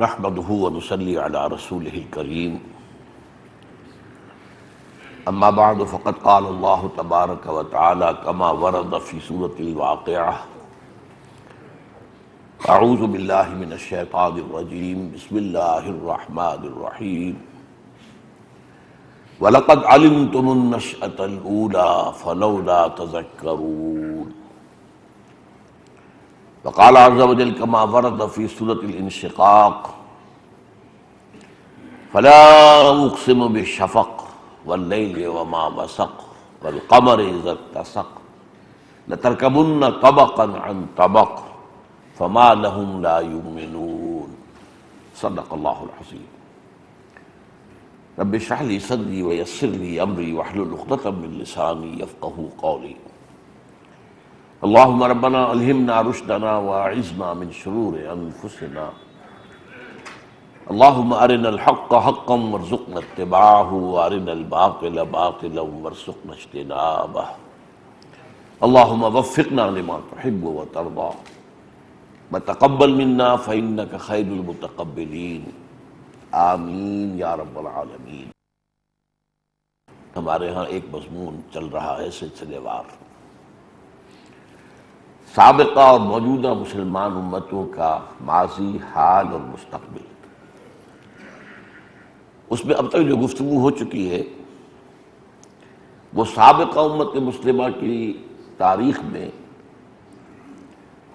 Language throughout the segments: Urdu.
نحمده ونصلي على رسوله الكريم اما بعد فقد قال الله تبارك وتعالى كما ورد في سورة الواقعة اعوذ بالله من الشيطان الرجيم بسم الله الرحمن الرحيم وَلَقَدْ عَلِمْتُمُ النَّشْأَةَ الْأُولَى فَلَوْلَا تَذَكَّرُونَ وقال عز وجل كما ورد في سورة الانشقاق فلا أقسم بالشفق والليل وما وسق والقمر إذا اتسق لتركبن طبقا عن طبق فما لهم لا يؤمنون صدق الله العظيم رب اشرح لي صدري ويسر لي امري واحلل عقدة من لساني يفقهوا قولي اللهم ربنا الهمنا رشدنا واعذنا من شرور انفسنا اللهم ارنا الحق حقا وارزقنا اتباعه وارنا الباطل باطلا وارزقنا اجتنابه اللهم وفقنا لما تحب وترضى وتقبل منا فانك خير المتقبلين آمین یا رب العالمین۔ ہمارے ہاں ایک مضمون چل رہا ہے سلسلے وار، سابقہ اور موجودہ مسلمان امتوں کا ماضی، حال اور مستقبل۔ اس میں اب تک جو گفتگو ہو چکی ہے وہ سابقہ امت مسلمہ کی تاریخ میں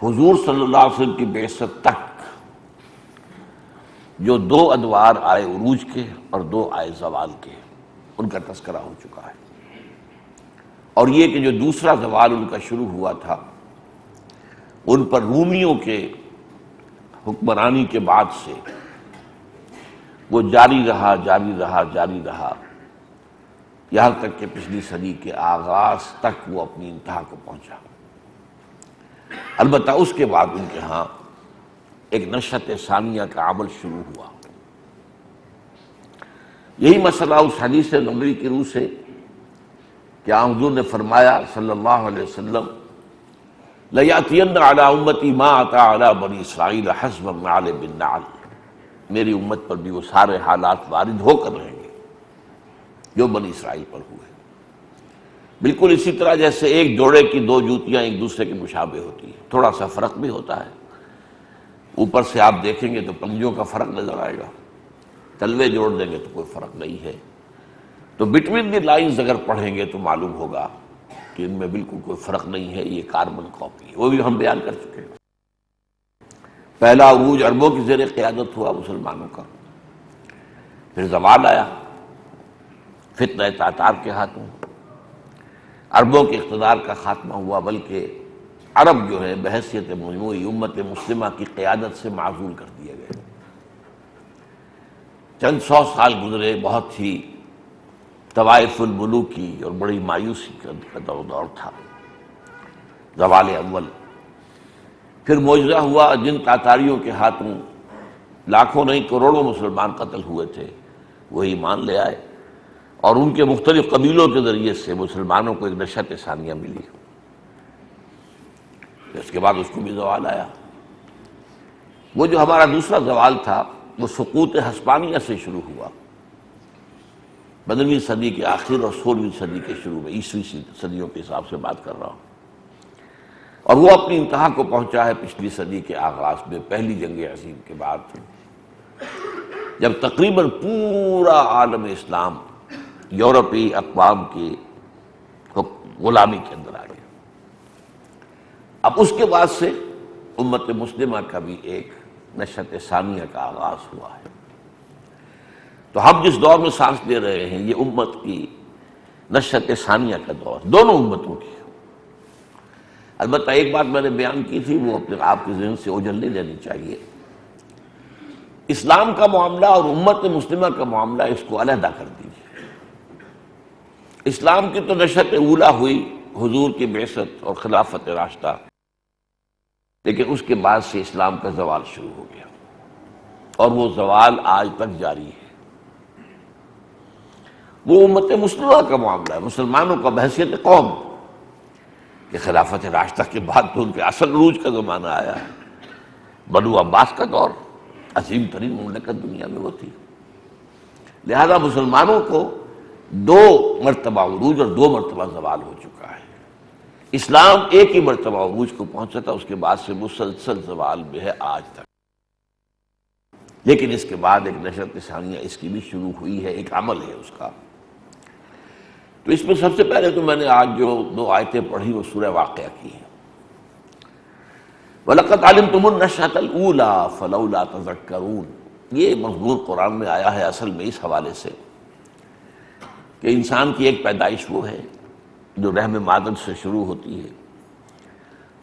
حضور صلی اللہ علیہ وسلم کی بعثت تک جو دو ادوار آئے عروج کے اور دو آئے زوال کے، ان کا تذکرہ ہو چکا ہے۔ اور یہ کہ جو دوسرا زوال ان کا شروع ہوا تھا، ان پر رومیوں کے حکمرانی کے بعد سے وہ جاری رہا یہاں تک کہ پچھلی صدی کے آغاز تک وہ اپنی انتہا کو پہنچا۔ البتہ اس کے بعد ان کے ہاں ایک نشأت ثانیہ کا عمل شروع ہوا۔ یہی مسئلہ اس حدیث نبوی کی روح سے کہ حضور نے فرمایا صلی اللہ علیہ وسلم لَيَأْتِيَنَّ عَلَىٰ أُمَّتِي مَا أَتَىٰ عَلَىٰ بَنِي إِسْرَائِيلَ حَسْبَ النَّعْلِ بِالنَّعْلِ، میری امت پر بھی وہ سارے حالات وارد ہو کر رہیں گے جو بنی اسرائیل پر ہوئے۔ بالکل اسی طرح جیسے ایک جوڑے کی دو جوتیاں ایک دوسرے کے مشابہ ہوتی ہیں، تھوڑا سا فرق بھی ہوتا ہے، اوپر سے آپ دیکھیں گے تو پنجوں کا فرق نظر آئے گا، تلوے جوڑ دیں گے تو کوئی فرق نہیں ہے، تو بٹوین دی لائنز اگر پڑھیں گے تو معلوم ہوگا کہ ان میں بالکل کوئی فرق نہیں ہے، یہ کاربن کاپی ہے۔ وہ بھی ہم بیان کر چکے ہیں۔ پہلا عروج عربوں کی زیر قیادت ہوا مسلمانوں کا، پھر زوال آیا فتنہ تاتار کے ہاتھوں، عربوں کے اقتدار کا خاتمہ ہوا، بلکہ عرب جو ہے بحیثیت مجموعی امت مسلمہ کی قیادت سے معزول کر دیے گئے۔ چند سو سال گزرے، بہت ہی طوائف الملوکی اور بڑی مایوسی کا دور تھا، زوال اول۔ پھر معجزہ ہوا، جن تاتاریوں کے ہاتھوں لاکھوں نہیں کروڑوں مسلمان قتل ہوئے تھے وہ ایمان لے آئے، اور ان کے مختلف قبیلوں کے ذریعے سے مسلمانوں کو ایک نشأت ثانیہ ملی۔ اس کے بعد اس کو بھی زوال آیا۔ وہ جو ہمارا دوسرا زوال تھا وہ سقوط ہسپانیہ سے شروع ہوا، 15ویں صدی کے آخر اور 16ویں صدی کے شروع میں، عیسوی صدیوں کے حساب سے بات کر رہا ہوں، اور وہ اپنی انتہا کو پہنچا ہے پچھلی صدی کے آغاز میں، پہلی جنگ عظیم کے بعد، جب تقریباً پورا عالم اسلام یورپی اقوام کی غلامی کے اندر آ گیا۔ اب اس کے بعد سے امت مسلمہ کا بھی ایک نشأت ثانیہ کا آغاز ہوا ہے۔ تو ہم جس دور میں سانس لے رہے ہیں یہ امت کی نشأت ثانیہ کا دور، دونوں امتوں کی۔ البتہ ایک بات میں نے بیان کی تھی، وہ اپنے آپ کے ذہن سے اوجھل نہیں لینی چاہیے۔ اسلام کا معاملہ اور امت مسلمہ کا معاملہ اس کو علیحدہ کر دیجیے۔ اسلام کی تو نشأت اولیٰ ہوئی حضور کی بعثت اور خلافت راشدہ، لیکن اس کے بعد سے اسلام کا زوال شروع ہو گیا، اور وہ زوال آج تک جاری ہے۔ وہ امت مسلمہ کا معاملہ ہے، مسلمانوں کا بحیثیت قوم، کہ خلافت راشدہ کے بعد تو ان کے اصل عروج کا زمانہ آیا ہے، بنو عباس کا دور، عظیم ترین مملکت دنیا میں وہ تھی۔ لہذا مسلمانوں کو 2 مرتبہ عروج اور 2 مرتبہ زوال ہو چکا ہے۔ اسلام ایک ہی مرتبہ عروج کو پہنچا تھا، اس کے بعد سے مسلسل زوال میں ہے آج تک۔ لیکن اس کے بعد ایک نشرت ثانیہ اس کی بھی شروع ہوئی ہے، ایک عمل ہے اس کا۔ تو اس میں سب سے پہلے تو میں نے آج جو 2 آیتیں پڑھی وہ سورہ واقعہ کی ہیں۔ وَلَقَدْ عَلِمْتُمُ النَّشْأَةَ الْأُولَىٰ فَلَوْلَا تَذَكَّرُونَ، یہ مضمون قرآن میں آیا ہے اصل میں اس حوالے سے کہ انسان کی ایک پیدائش وہ ہے جو رحم مادر سے شروع ہوتی ہے،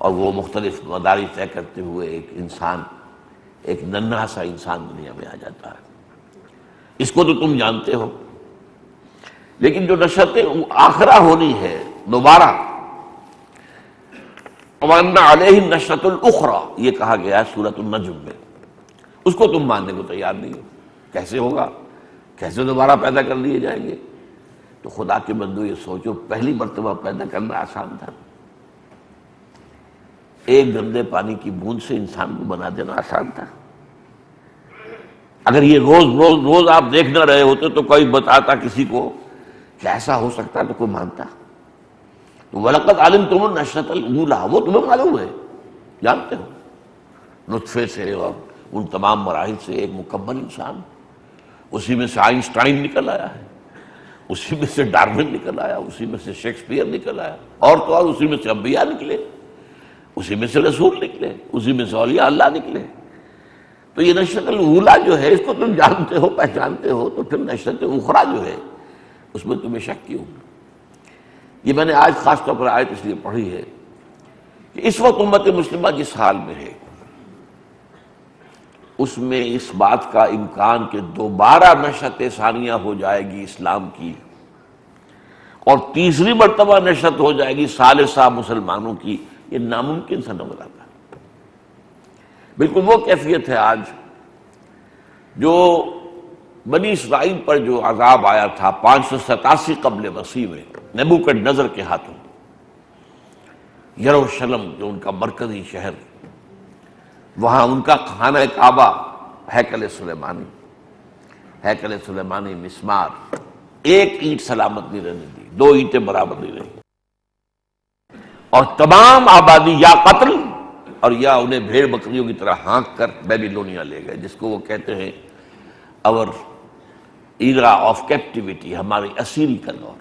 اور وہ مختلف مدارج طے کرتے ہوئے ایک انسان، ایک ننھا سا انسان دنیا میں آ جاتا ہے۔ اس کو تو تم جانتے ہو، لیکن جو نشأت آخرہ ہونی ہے دوبارہ، وَأَنَّ عَلَيْهِ النَّشْأَةَ الْأُخْرَىٰ، یہ کہا گیا ہے سورۃ النجم میں، اس کو تم ماننے کو تیار نہیں ہو۔ کیسے ہوگا؟ کیسے دوبارہ پیدا کر لیے جائیں گے؟ تو خدا کے بندو یہ سوچو، پہلی مرتبہ پیدا کرنا آسان تھا؟ ایک گندے پانی کی بوند سے انسان کو بنا دینا آسان تھا؟ اگر یہ روز آپ دیکھ نہ رہے ہوتے تو کوئی بتاتا کسی کو کہ ایسا ہو سکتا تو کوئی مانتا؟ تو وَلَقَدْ عَلِمْتُمُ النَّشْأَةَ الْأُولَىٰ، وہ تمہیں معلوم ہے، جانتے ہو، نطفے سے اور ان تمام مراحل سے ایک مکمل انسان، اسی میں سے آئنسٹائن نکل آیا ہے، اسی میں سے ڈارون نکل آیا، اسی میں سے شیکسپیئر نکل آیا، اور تو اور اسی میں سے انبیاء نکلے، اسی میں سے رسول نکلے، اسی میں سے اولیاء اللہ نکلے۔ تو یہ نشأۃ الاولیٰ جو ہے اس کو تم جانتے ہو، پہچانتے ہو، تو پھر نشأۃ اخریٰ جو ہے اس میں تمہیں شک کیوں؟ یہ میں نے آج خاص طور پر آیت اس لیے پڑھی ہے کہ اس وقت امت مسلمہ جس حال میں ہے اس میں اس بات کا امکان کہ دوبارہ نشأت ثانیہ ہو جائے گی اسلام کی، اور تیسری مرتبہ نشأت ہو جائے گی ثالثہ مسلمانوں کی، یہ ناممکن سا نظر آتا ہے۔ بالکل وہ کیفیت ہے آج جو بنی اسرائیل پر جو عذاب آیا تھا 587 قبل مسیح میں نبوکڈنضر کے ہاتھوں، یروشلم جو ان کا مرکزی شہر، وہاں ان کا خانہ کعبہ، ہیکل سلیمانی مسمار، ایک اینٹ سلامت نہیں رہنے دی، 2 اینٹیں برابر نہیں رہی، اور تمام آبادی یا قتل اور یا انہیں بھیڑ بکریوں کی طرح ہانک کر بیبیلونیا لے گئے، جس کو وہ کہتے ہیں اور ایرا آف کیپٹیوٹی، ہماری اسیری کا دور۔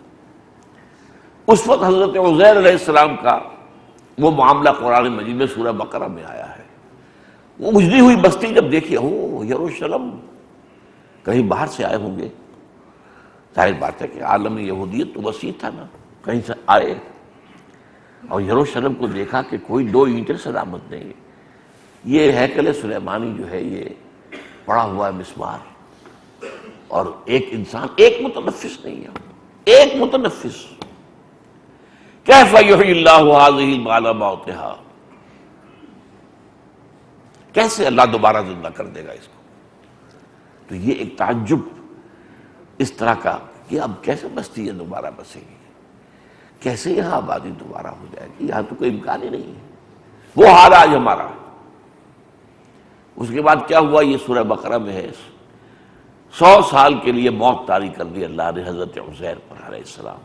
اس وقت حضرت عزیر علیہ السلام کا وہ معاملہ قرآن مجید میں سورہ بقرہ میں آیا ہے۔ وہ اجڑی ہوئی بستی جب دیکھی، یروشلم، کہیں باہر سے آئے ہوں گے، ظاہر بات ہے کہ عالم یہودیت تو وسیع تھا نا، کہیں سے آئے، اور یروشلم کو دیکھا کہ کوئی 2 اینٹیں سلامت نہیں، یہ ہیکل سلیمانی جو ہے یہ پڑا ہوا ہے مسمار، اور ایک انسان، ایک متنفس نہیں ہے، ایک متنفس۔ کیف یحیی اللہ ھذہ بعد موتھا، کیسے اللہ دوبارہ زندہ کر دے گا اس کو؟ تو یہ ایک تعجب اس طرح کا کہ اب کیسے بستی ہے دوبارہ بسے گی، کیسے یہاں آبادی دوبارہ ہو جائے گی، یہاں تو کوئی امکان ہی نہیں ہے۔ وہ حال آج ہمارا۔ اس کے بعد کیا ہوا؟ یہ سورہ بقرہ میں ہے، 100 سال کے لیے موت طاری کر دی اللہ نے حضرت عزیر پر علیہ السلام۔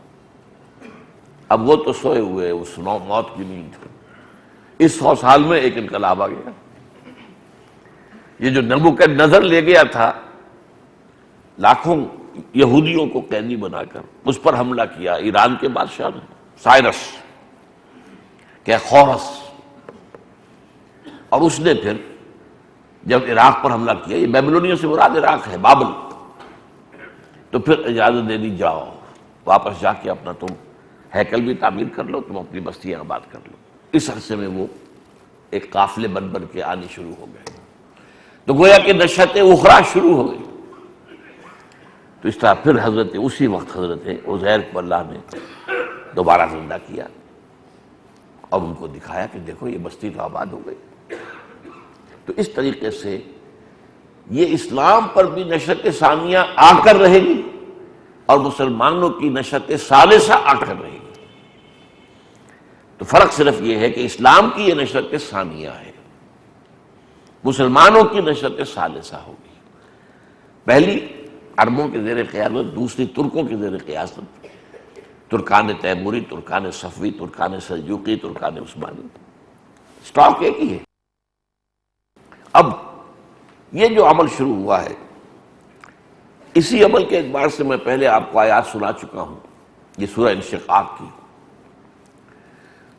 اب وہ تو سوئے ہوئے اس موت کی نیند، اس 100 سال میں ایک انقلاب آ گیا۔ یہ جو نبوکدنضر لے گیا تھا لاکھوں یہودیوں کو قیدی بنا کر، اس پر حملہ کیا ایران کے بادشاہ نے، سائرس کہ خورس، اور اس نے پھر جب عراق پر حملہ کیا، یہ بیبلونیا سے مراد عراق ہے، بابل، تو پھر اجازت دے دی، جاؤ واپس جا کے اپنا تم ہیکل بھی تعمیر کر لو، تم اپنی بستیاں آباد کر لو۔ اس عرصے میں وہ ایک قافلے بن کے آنے شروع ہو گئے، تو گویا کہ نشأت اخریٰ شروع ہو گئی۔ تو اس طرح پھر اسی وقت حضرت عزیر کو اللہ نے دوبارہ زندہ کیا، اور ان کو دکھایا کہ دیکھو یہ بستی تو آباد ہو گئی۔ تو اس طریقے سے یہ اسلام پر بھی نشأت ثانیہ آ کر رہے گی، اور مسلمانوں کی نشأت ثالثہ آ کر رہے گی۔ تو فرق صرف یہ ہے کہ اسلام کی یہ نشأت ثانیہ ہے، مسلمانوں کی نشرت ثالثہ ہوگی، پہلی عربوں کے زیر قیادت، دوسری ترکوں کے زیر قیادت، ترکان تیموری، Terken صفوی، Terken Seljuqi, Terken Usmani, stock ایک ہی ہے۔ اب یہ جو عمل شروع ہوا ہے، اسی عمل کے اعتبار سے میں پہلے آپ کو آیات سنا چکا ہوں، یہ سورہ انشقاق کی،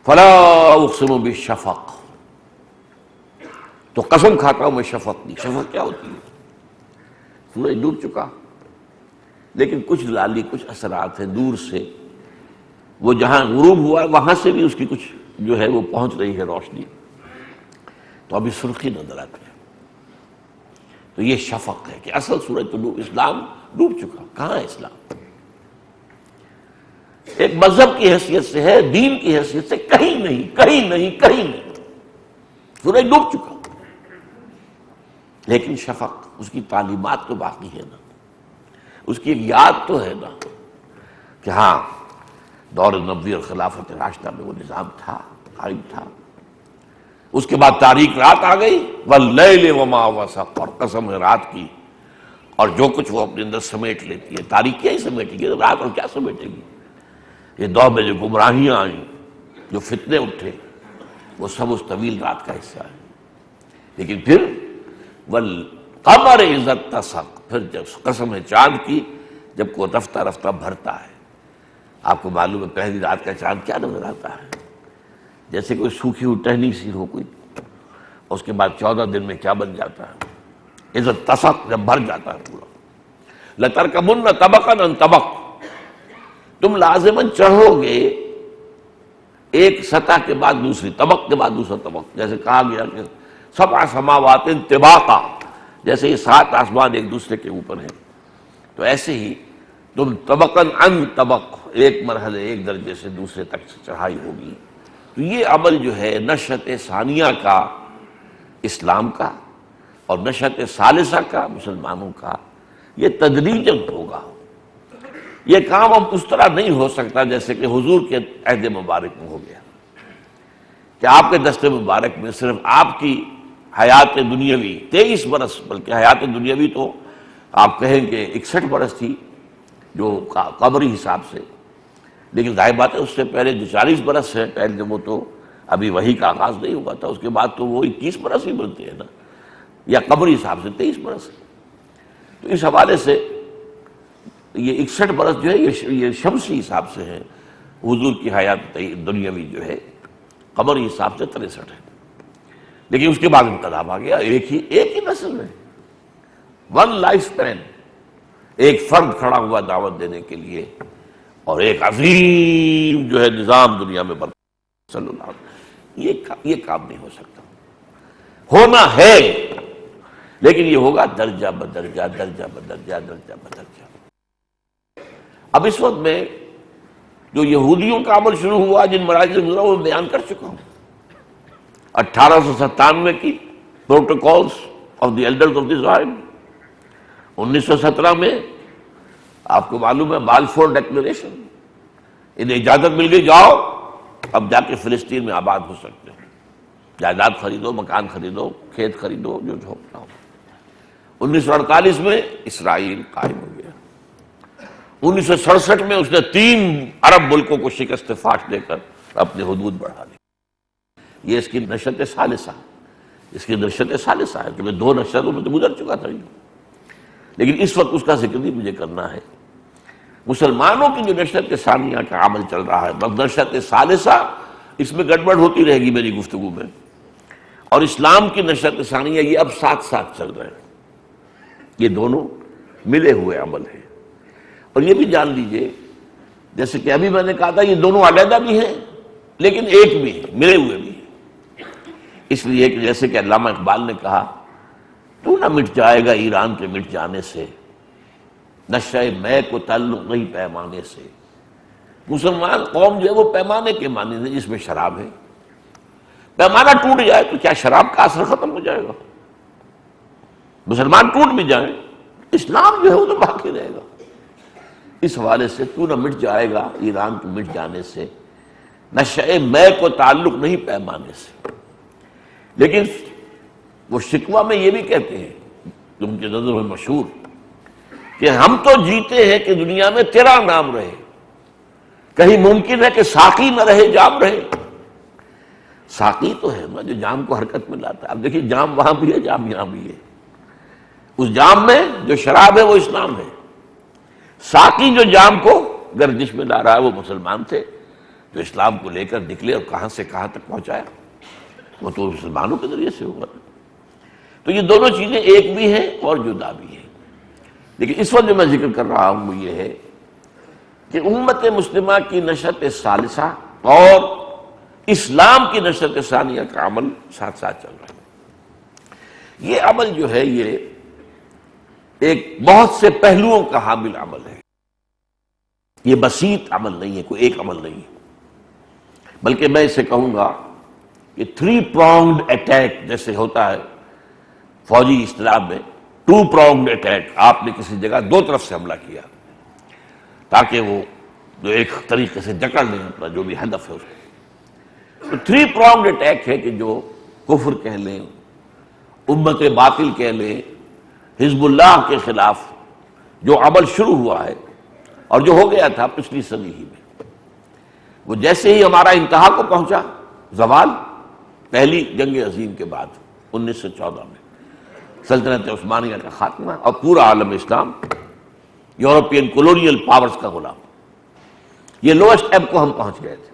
فلا اقسم بالشفق، تو قسم کھاتا ہوں میں شفق کی۔ شفق کیا ہوتی ہے؟ سورج ڈوب چکا، لیکن کچھ لالی، کچھ اثرات ہیں دور سے، وہ جہاں غروب ہوا وہاں سے بھی اس کی کچھ جو ہے وہ پہنچ رہی ہے روشنی، تو ابھی سرخی نظر آتی ہے، تو یہ شفق ہے کہ اصل سورج تو ڈوب، اسلام ڈوب چکا، کہاں ہے اسلام؟ ایک مذہب کی حیثیت سے ہے، دین کی حیثیت سے کہیں نہیں، کہیں نہیں، کہیں نہیں، سورج ڈوب چکا، لیکن شفق، اس کی تعلیمات تو باقی ہے نا، اس کی ایک یاد تو ہے نا کہ ہاں دور نبوی اور خلافت راشدہ میں وہ نظام تھا، قائم تھا۔ اس کے بعد تاریک رات آ گئی، واللیل وما وسق، اور قسم ہے رات کی اور جو کچھ وہ اپنے اندر سمیٹ لیتی ہے، تاریک کیا ہی سمیٹے گی رات، اور کیا سمیٹے گی؟ یہ دور میں جو گمراہیاں آئیں، جو فتنے اٹھے، وہ سب اس طویل رات کا حصہ ہے۔ لیکن پھر والقمر اذا اتسق، پھر جب قسم ہے چاند کی جب کو رفتہ رفتہ بھرتا ہے۔ آپ کو معلوم ہے پہلی رات کا چاند کیا نظر آتا ہے؟ جیسے کوئی سوکھی ہوئی ٹہنی سی ہو کوئی، اس کے بعد 14 دن میں کیا بن جاتا ہے؟ اذا اتسق، جب بھر جاتا ہے پورا۔ لترکبن طبقا عن طبق، تم لازماً چڑھو گے ایک سطح کے بعد دوسری، طبق کے بعد دوسرا طبق، جیسے کہا گیا کہ سبع سماوات طباقا، جیسے یہ 7 آسمان ایک دوسرے کے اوپر ہیں، تو ایسے ہی تم طبقاً عن طبق، ایک مرحلے، ایک درجے سے دوسرے تک چڑھائی ہوگی۔ تو یہ عمل جو ہے نشأت ثانیہ کا اسلام کا اور نشأت ثالثہ کا مسلمانوں کا، یہ تدریجاً ہوگا۔ یہ کام اب اس طرح نہیں ہو سکتا جیسے کہ حضور کے عہد مبارک میں ہو گیا، کہ آپ کے دست مبارک میں صرف آپ کی حیات دنیاوی 23 برس، بلکہ حیات دنیاوی تو آپ کہیں کہ 61 برس تھی جو قبری حساب سے، لیکن ظاہر بات ہے اس سے پہلے جو 40 برس ہے، پہلے وہ تو ابھی وحی کا آغاز نہیں ہوا تھا، اس کے بعد تو وہ 21 برس ہی بنتے ہیں نا، یا قبری حساب سے 23 برس ہے۔ تو اس حوالے سے یہ 61 برس جو ہے یہ شمسی حساب سے ہے، حضور کی حیات دنیاوی جو ہے قمری حساب سے 63 ہے، لیکن اس کے بعد انقلاب آ گیا، ایک ہی نسل میں، ون لائف سپین، ایک فرد کھڑا ہوا دعوت دینے کے لیے، اور ایک عظیم جو ہے نظام دنیا میں برپا صلی اللہ علیہ وسلم۔ یہ کام نہیں ہو سکتا، ہونا ہے لیکن یہ ہوگا درجہ بدرجہ، درجہ بدرجہ، درجہ بدرجہ۔ اب اس وقت میں جو یہودیوں کا عمل شروع ہوا، جن مراحل سے گزرا وہ بیان کر چکا ہوں۔ 1897 کی protocols of the elders of the Zion, 1917 میں آپ کو معلوم ہے بالفور ڈیکلیریشن، انہیں اجازت مل گئی، جاؤ اب جا کے فلسطین میں آباد ہو سکتے ہو، جائیداد خریدو، مکان خریدو، کھیت خریدو، جو ہونا ہو۔ 1948 میں اسرائیل قائم ہو گیا۔ 1967 میں اس نے 3 عرب ملکوں کو شکست فاش دے کر اپنے حدود بڑھا دی۔ یہ اس کی نشأت ثالثہ، اس کی نشأت ثالثہ ہے، کہ میں 2 نشأتوں میں تو گزر چکا تھا، لیکن اس وقت اس کا ذکر بھی مجھے کرنا ہے۔ مسلمانوں کی جو نشأت ثانیہ کا عمل چل رہا ہے، نشأت ثالثہ، اس میں گڑبڑ ہوتی رہے گی میری گفتگو میں، اور اسلام کی نشأت ثانیہ، یہ اب ساتھ ساتھ چل رہے ہیں، یہ دونوں ملے ہوئے عمل ہیں۔ اور یہ بھی جان لیجئے، جیسے کہ ابھی میں نے کہا تھا، یہ دونوں علیحدہ بھی ہیں لیکن ایک بھی ہیں، ملے ہوئے بھی ہیں، اس لیے کہ جیسے کہ علامہ اقبال نے کہا، تو نہ مٹ جائے گا ایران کے مٹ جانے سے، نشہ میں کو تعلق نہیں پیمانے سے۔ مسلمان قوم جو ہے وہ پیمانے کے معنی ہے جس میں شراب ہے، پیمانہ ٹوٹ جائے تو کیا شراب کا اثر ختم ہو جائے گا؟ مسلمان ٹوٹ بھی جائیں، اسلام جو ہے وہ تو باقی رہے گا۔ اس حوالے سے تو نہ مٹ جائے گا ایران کے مٹ جانے سے، نشہ میں کو تعلق نہیں پیمانے سے۔ لیکن وہ شکوہ میں یہ بھی کہتے ہیں جو ان کی نظر میں مشہور کہ ہم تو جیتے ہیں کہ دنیا میں تیرا نام رہے، کہیں ممکن ہے کہ ساقی نہ رہے جام رہے؟ ساقی تو ہے نا جو جام کو حرکت میں لاتا ہے. اب دیکھیے جام وہاں بھی ہے، جام یہاں بھی ہے. اس جام میں جو شراب ہے وہ اسلام ہے. ساقی جو جام کو گردش میں لا رہا ہے وہ مسلمان تھے جو اسلام کو لے کر نکلے اور کہاں سے کہاں تک پہنچایا، وہ تو مسلمانوں کے ذریعے سے ہوگا. تو یہ دونوں چیزیں ایک بھی ہیں اور جدا بھی ہیں. لیکن اس وقت جو میں ذکر کر رہا ہوں وہ یہ ہے کہ امت مسلمہ کی نشأت ثالثہ اور اسلام کی نشأت ثانیہ کا عمل ساتھ ساتھ چل رہا ہے. یہ عمل جو ہے یہ ایک بہت سے پہلوؤں کا حامل عمل ہے. یہ بسیط عمل نہیں ہے، کوئی ایک عمل نہیں ہے، بلکہ میں اسے کہوں گا کہ 3 pronged اٹیک جیسے ہوتا ہے فوجی اصطلاح میں. 2 pronged اٹیک، آپ نے کسی جگہ 2 طرف سے حملہ کیا تاکہ وہ جو ایک طریقے سے جکڑ لیں اپنا جو بھی ہدف ہے اس کو. تو 3 pronged اٹیک ہے کہ جو کفر کہہ لیں، امت باطل کہہ لیں، حزب اللہ کے خلاف جو عمل شروع ہوا ہے اور جو ہو گیا تھا پچھلی صدی ہی میں، وہ جیسے ہی ہمارا انتہا کو پہنچا زوال پہلی جنگ عظیم کے بعد 1914 میں سلطنت عثمانیہ کا خاتمہ اور پورا عالم اسلام یورپین کولونیل پاورز کا غلام، یہ لوسٹ ایب کو ہم پہنچ گئے تھے.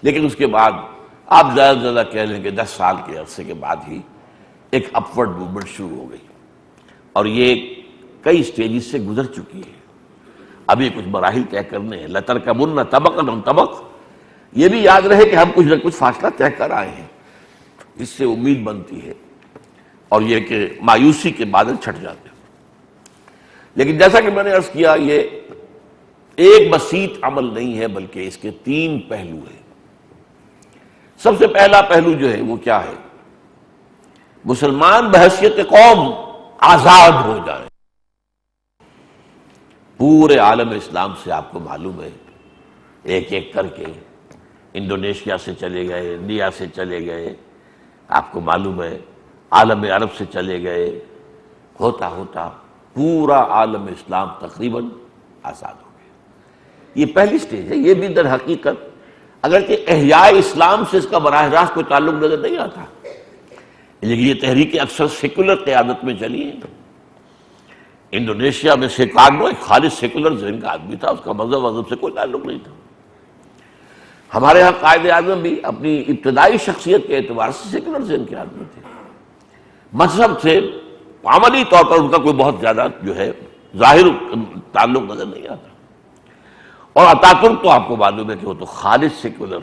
لیکن اس کے بعد آپ زیادہ سے زیادہ کہہ لیں کہ 10 سال کے عرصے کے بعد ہی ایک اپورڈ موومنٹ شروع ہو گئی اور یہ کئی سٹیجز سے گزر چکی ہے. ابھی کچھ مراحل طے کرنے ہیں. لَتَرْكَبُنَّ طَبَقًا عَنْ طَبَقٍ، یہ بھی یاد رہے کہ ہم کچھ نہ کچھ فاصلہ طے کر آئے ہیں. اس سے امید بنتی ہے اور یہ کہ مایوسی کے بادل چھٹ جاتے ہیں. لیکن جیسا کہ میں نے عرض کیا یہ ایک بسیط عمل نہیں ہے بلکہ اس کے 3 پہلو ہیں. سب سے پہلا پہلو جو ہے وہ کیا ہے؟ مسلمان بحیثیت قوم آزاد ہو جائیں. پورے عالم اسلام سے آپ کو معلوم ہے ایک ایک کر کے انڈونیشیا سے چلے گئے، انڈیا سے چلے گئے، آپ کو معلوم ہے عالم عرب سے چلے گئے، ہوتا ہوتا پورا عالم اسلام تقریباً آزاد ہو گیا. یہ پہلی سٹیج ہے. یہ بھی در حقیقت اگرچہ احیاء اسلام سے اس کا براہ راست کوئی تعلق نظر نہیں آتا، لیکن یہ تحریکیں اکثر سیکولر قیادت میں چلی ہیں. انڈونیشیا میں سیکارنو ایک خالص سیکولر ذہن کا آدمی تھا، اس کا مذہب سے کوئی تعلق نہیں تھا. ہمارے ہاں قائد اعظم بھی اپنی ابتدائی شخصیت کے اعتبار سے سیکولر ذہن کے آدمی تھے. مذہب سے عملی طور پر ان کا کوئی بہت زیادہ جو ہے ظاہر تعلق نظر نہیں آتا. اور اتاتورک تو آپ کو معلوم ہے کہ وہ تو خالص سیکولر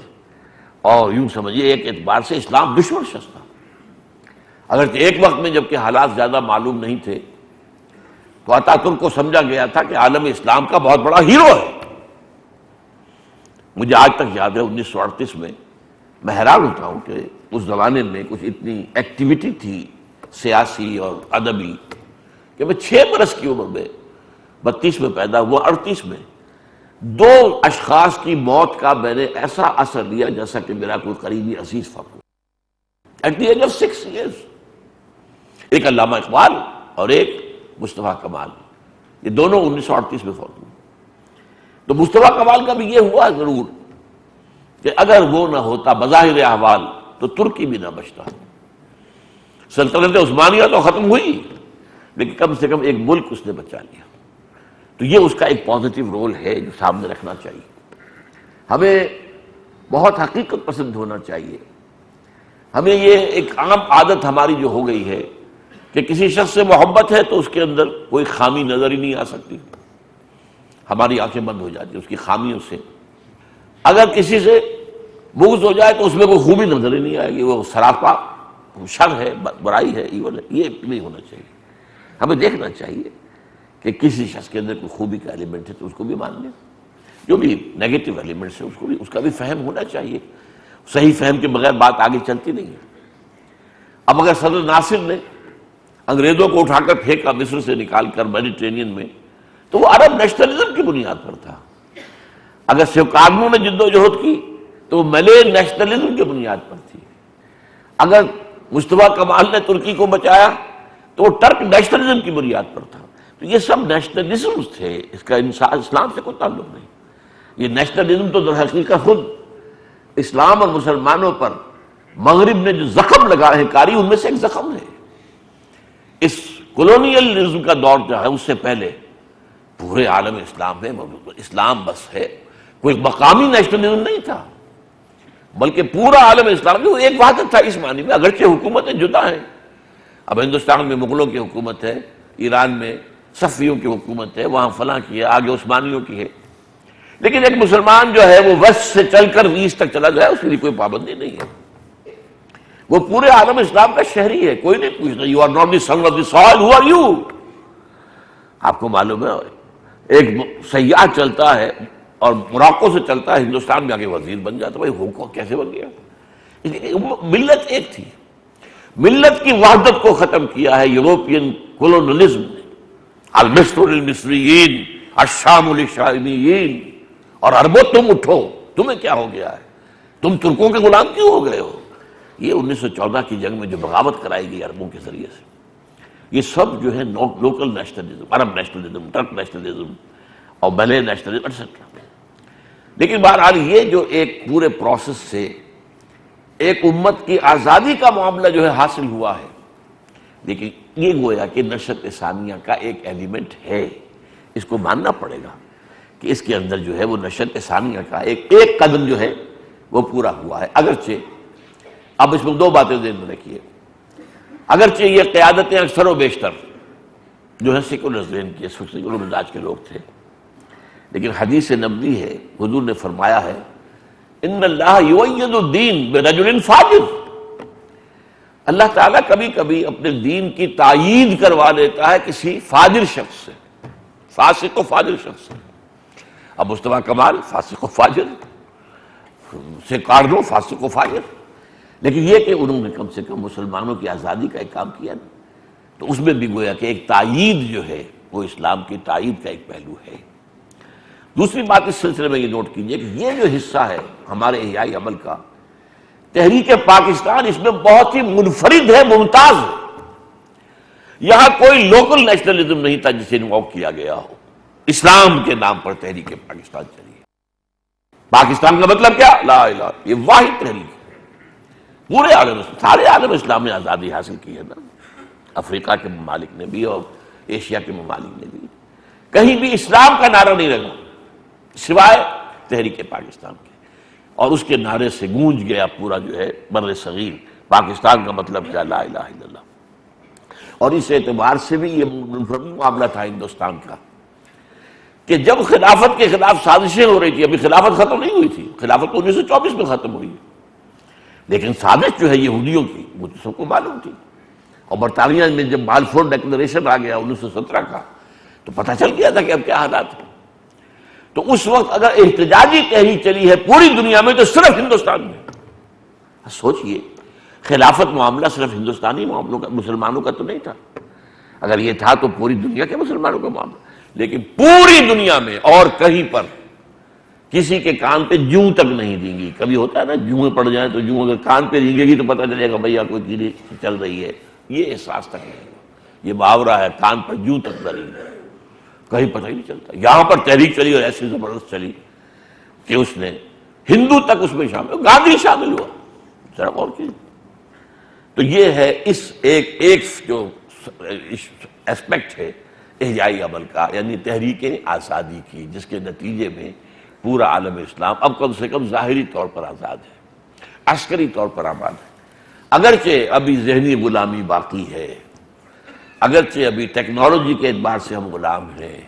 اور یوں سمجھیے ایک اعتبار سے اسلام دشمن شخص تھا. اگرچہ ایک وقت میں جبکہ حالات زیادہ معلوم نہیں تھے تو اتاتورک کو سمجھا گیا تھا کہ عالم اسلام کا بہت بڑا ہیرو ہے. مجھے آج تک یاد ہے 1938 میں حیران ہوتا ہوں کہ اس زمانے میں کچھ اتنی ایکٹیویٹی تھی سیاسی اور ادبی کہ میں 6 برس کی عمر میں 32 میں پیدا ہوا، 38 میں 2 اشخاص کی موت کا میں نے ایسا اثر لیا جیسا کہ میرا کوئی قریبی عزیز فوت ہو at the age of 6 years. ایک علامہ اقبال اور ایک مصطفیٰ کمال، یہ دونوں 1938 میں فوت ہوئے. تو مصطفیٰ کمال کا بھی یہ ہوا ضرور کہ اگر وہ نہ ہوتا بظاہر احوال تو ترکی بھی نہ بچتا. سلطنت عثمانیہ تو ختم ہوئی لیکن کم سے کم ایک ملک اس نے بچا لیا. تو یہ اس کا ایک پازیٹیو رول ہے جو سامنے رکھنا چاہیے. ہمیں بہت حقیقت پسند ہونا چاہیے. ہمیں یہ ایک عام عادت ہماری جو ہو گئی ہے کہ کسی شخص سے محبت ہے تو اس کے اندر کوئی خامی نظر ہی نہیں آ سکتی. ہماری آنکھیں بند ہو جاتی اس کی خامیوں سے. اگر کسی سے بغض ہو جائے تو اس میں کوئی خوبی نظر ہی نہیں آئے گی، وہ سراپا شر ہے، برائی ہے، ایول ہے. یہ نہیں ہونا چاہیے. ہمیں دیکھنا چاہیے کہ کسی شخص کے اندر کوئی خوبی کا ایلیمنٹ ہے تو اس کو بھی مان لیں. جو بھی نیگیٹو ایلیمنٹس ہیں اس کا بھی فہم ہونا چاہیے. صحیح فہم کے بغیر بات آگے چلتی نہیں ہے. اب اگر صدر ناصر نے انگریزوں کو اٹھا کر پھینکا مصر سے نکال کر میڈیٹرینین میں تو وہ عرب نیشنلزم کی بنیاد پر تھا. اگر سیکارنو نے جدوجہد کی تو وہ ملے نیشنلزم کی بنیاد پر تھی. اگر مصطفیٰ کمال نے ترکی کو بچایا تو وہ ٹرک نیشنلزم کی بنیاد پر تھا. تو یہ سب نیشنلزمز تھے، اس کا اسلام سے کوئی تعلق نہیں. یہ نیشنلزم تو در حقیقت خود اسلام اور مسلمانوں پر مغرب نے جو زخم لگائے ہیں کاری، ان میں سے ایک زخم ہے. اس کولونیلزم کا دور جو ہے اس سے پہلے پورے عالم اسلام میں اسلام بس ہے، کوئی مقامی نیشنلزم نہیں تھا، بلکہ پورا عالم اسلام جو ایک وحدت تھا اس معنی میں. اگرچہ حکومتیں جدا ہیں، اب ہندوستان میں مغلوں کی حکومت ہے، ایران میں صفویوں کی حکومت ہے، وہاں فلاں کی ہے، آگے عثمانیوں کی ہے، لیکن ایک مسلمان جو ہے وہ وسط سے چل کر ایسٹ تک چلا جائے اس کی کوئی پابندی نہیں ہے. وہ پورے عالم اسلام کا شہری ہے، کوئی نہیں پوچھتا you are not the son of the soil, who are you. آپ کو معلوم ہے ایک سیاح چلتا ہے اور موراکو سے چلتا ہے ہندوستان میں آگے وزیر بن جاتا ہے. بھائی ہو کیسے بن گیا؟ ملت ایک تھی. ملت کی وحدت کو ختم کیا ہے یوروپین کولونیلزم نے. المصر للمصریین الشام للشامیین. اور عربوں تم اٹھو، تمہیں کیا ہو گیا ہے؟ تم ترکوں کے غلام کیوں ہو گئے ہو؟ یہ 1914 کی جنگ میں جو بغاوت کرائی گئی عربوں کے ذریعے سے، یہ سب جو ہے لوکل نیشنلزم، عرب نیشنلزم، ٹرک نیشنلزم اور ملے نیشنلزم ایٹسٹرا. لیکن بہرحال یہ جو ایک پورے پروسیس سے ایک امت کی آزادی کا معاملہ جو ہے حاصل ہوا ہے، لیکن یہ گویا کہ نشأت ثانیہ کا ایک ایلیمنٹ ہے. اس کو ماننا پڑے گا کہ اس کے اندر جو ہے وہ نشأت ثانیہ کا ایک قدم جو ہے وہ پورا ہوا ہے. اگرچہ اب اس میں دو باتیں ذہن میں رکھیے. اگرچہ یہ قیادتیں اکثر و بیشتر جو ہے سیکولر ذہن کی، سیکولر مزاج کے لوگ تھے، لیکن حدیث نبوی ہے، حضور نے فرمایا ہے ان اللہ یؤید الدین برجل فاجر. اللہ تعالیٰ کبھی کبھی اپنے دین کی تائید کروا لیتا ہے کسی فاجر شخص سے، فاسق و فاجر شخص سے. اب مصطفیٰ کمال فاسق و فاجر سے کاٹ دو، فاسق و فاجر، لیکن یہ کہ انہوں نے کم سے کم مسلمانوں کی آزادی کا ایک کام کیا نا، تو اس میں بھی گویا کہ ایک تائید جو ہے وہ اسلام کی تائید کا ایک پہلو ہے. دوسری بات اس سلسلے میں یہ نوٹ کیجئے کہ یہ جو حصہ ہے ہمارے احیائی عمل کا، تحریک پاکستان، اس میں بہت ہی منفرد ہے، ممتاز ہے. یہاں کوئی لوکل نیشنلزم نہیں تھا جسے انوو کیا گیا ہو. اسلام کے نام پر تحریک پاکستان چلی. پاکستان کا مطلب کیا؟ لا الہ، یہ واحد تحریک. پورے عالم، سارے عالم اسلام نے آزادی حاصل کی ہے نا، افریقہ کے ممالک نے بھی اور ایشیا کے ممالک نے بھی. کہیں بھی اسلام کا نعرہ نہیں لگا سوائے تحریک پاکستان کے، اور اس کے نعرے سے گونج گیا پورا جو ہے بر صغیر. پاکستان کا مطلب کیا؟ لا الہ الا اللہ. اور اس اعتبار سے بھی یہ معاملہ تھا ہندوستان کا کہ جب خلافت کے خلاف سازشیں ہو رہی تھی، ابھی خلافت ختم نہیں ہوئی تھی، خلافت تو 1924 میں ختم ہوئی، لیکن سازش جو ہے یہودیوں کی وہ تو سب کو معلوم تھی. اور برطانیہ میں جب بالفور ڈکلریشن آ گیا 1917 کا، تو پتہ چل گیا تھا کہ اب کیا حالات ہیں. تو اس وقت اگر احتجاجی تحریک چلی ہے پوری دنیا میں تو صرف ہندوستان میں. سوچئے خلافت معاملہ صرف ہندوستانی معاملوں کا، مسلمانوں کا تو نہیں تھا. اگر یہ تھا تو پوری دنیا کے مسلمانوں کا معاملہ، لیکن پوری دنیا میں اور کہیں پر کسی کے کان پہ جوں تک نہیں دیں گی. کبھی ہوتا ہے نا جوئیں پڑ جائیں تو جوں اگر کان پہ رینگے گی تو پتہ چلے گا بھیا کوئی چیز چل رہی ہے. یہ احساس تک نہیں. یہ محاورہ ہے کان پر جوں تک نہ رینگے، کہیں پتہ ہی نہیں چلتا. یہاں پر تحریک چلی اور ایسی زبردست چلی کہ اس نے ہندو تک اس میں شامل، گاندھی شامل ہوا. ذرا غور کیجیے. تو یہ ہے اس ایک جو اسپیکٹ ہے احیائی عمل کا، یعنی تحریک آزادی کی، جس کے نتیجے میں پورا عالم اسلام اب کم سے کم ظاہری طور پر آزاد ہے، عسکری طور پر آباد ہے. اگرچہ ابھی ذہنی غلامی باقی ہے، اگرچہ ابھی ٹیکنالوجی کے اعتبار سے ہم غلام ہیں،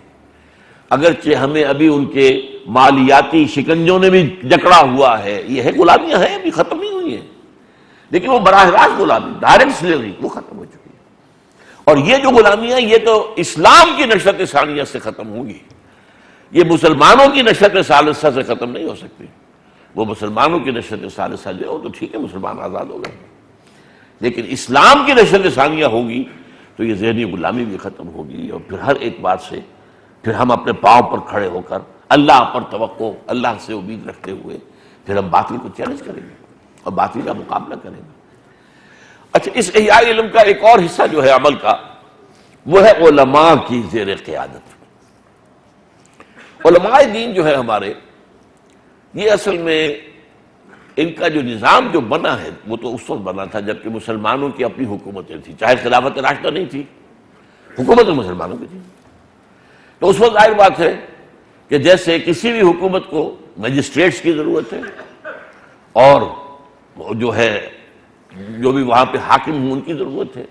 اگرچہ ہمیں ابھی ان کے مالیاتی شکنجوں نے بھی جکڑا ہوا ہے. یہ ہے غلامیاں ہیں، ابھی ختم نہیں ہوئی ہیں، لیکن وہ براہ راست غلامی، ڈائریکٹ سلیوری، وہ ختم ہو چکی ہے. اور یہ جو غلامیاں یہ تو اسلام کی نشأت ثانیہ سے ختم ہوگی، یہ مسلمانوں کی نشأت ثالثہ سے ختم نہیں ہو سکتی. وہ مسلمانوں کی نشأت ثالثہ جو ہے تو ٹھیک ہے، مسلمان آزاد ہو گئے، لیکن اسلام کی نشأت ثانیہ ہوگی تو یہ ذہنی غلامی بھی ختم ہوگی. اور پھر ہر ایک بات سے پھر ہم اپنے پاؤں پر کھڑے ہو کر اللہ پر توقع، اللہ سے امید رکھتے ہوئے پھر ہم باطل کو چیلنج کریں گے اور باطل کا مقابلہ کریں گے. اچھا، اس احیاء علم کا ایک اور حصہ جو ہے عمل کا، وہ ہے علماء کی زیر قیادت۔ علماء دین جو ہے ہمارے، یہ اصل میں ان کا جو نظام جو بنا ہے وہ تو اس وقت بنا تھا جبکہ مسلمانوں کی اپنی حکومتیں تھیں، چاہے خلافت راشدہ نہیں تھی، حکومت مسلمانوں کی تھی۔ تو اس وقت ظاہر بات ہے کہ جیسے کسی بھی حکومت کو مجسٹریٹس کی ضرورت ہے، اور جو ہے جو بھی وہاں پہ حاکم ہوں ان کی ضرورت ہے،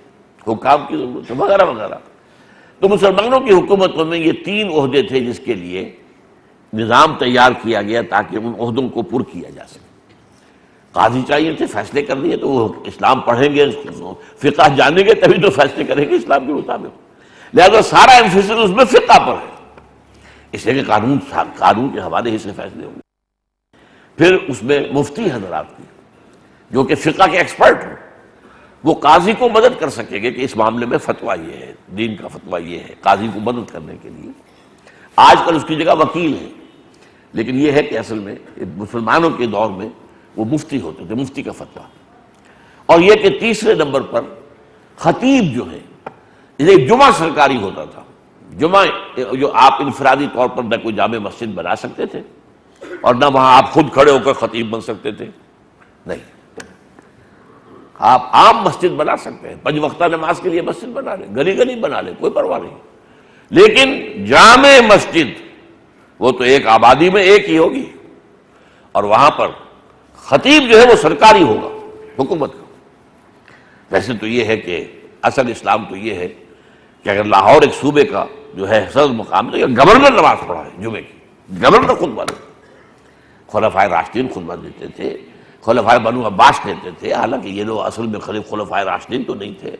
حکام کی ضرورت ہے، وغیرہ وغیرہ۔ تو مسلمانوں کی حکومتوں میں یہ 3 عہدے تھے جس کے لیے نظام تیار کیا گیا تاکہ ان عہدوں کو پر کیا جا سکے۔ قاضی چاہیے تھے، فیصلے کر دیے تو وہ اسلام پڑھیں گے، فقہ جانیں گے، تبھی تو فیصلے کریں گے اسلام کے مطابق۔ لہذا سارا ایمفیسس اس میں فقہ پر ہے، اس لیے کہ قانون کے حوالے ہی سے فیصلے ہوں گے۔ پھر اس میں مفتی حضرات کی جو کہ فقہ کے ایکسپرٹ ہوں، وہ قاضی کو مدد کر سکیں گے کہ اس معاملے میں فتویٰ یہ ہے، دین کا فتویٰ یہ ہے، قاضی کو مدد کرنے کے لیے۔ آج کل اس کی جگہ وکیل ہے، لیکن یہ ہے کہ اصل میں مسلمانوں کے دور میں وہ مفتی ہوتے تھے، مفتی کا فتویٰ۔ اور یہ کہ تیسرے نمبر پر خطیب جو ہے، ایک جمعہ سرکاری ہوتا تھا، جمعہ جو آپ انفرادی طور پر نہ کوئی جامع مسجد بنا سکتے تھے اور نہ وہاں آپ خود کھڑے ہو کر خطیب بن سکتے تھے، نہیں، آپ عام مسجد بنا سکتے ہیں، 5 وقتہ نماز کے لیے مسجد بنا لیں، گلی گلی بنا لیں، کوئی پرواہ نہیں، لیکن جامع مسجد وہ تو ایک آبادی میں ایک ہی ہوگی، اور وہاں پر خطیب جو ہے وہ سرکاری ہوگا، حکومت کا۔ ویسے تو یہ ہے کہ اصل اسلام تو یہ ہے کہ اگر لاہور ایک صوبے کا جو ہے صدر مقام تو گورنر نماز پڑھا ہے جمعے کی، گورنر خطبہ دے، خلفائے راشدین خطبہ دیتے تھے، خلفائے بنو عباس کہتے تھے، حالانکہ یہ لوگ اصل میں خلفائے راشدین تو نہیں تھے،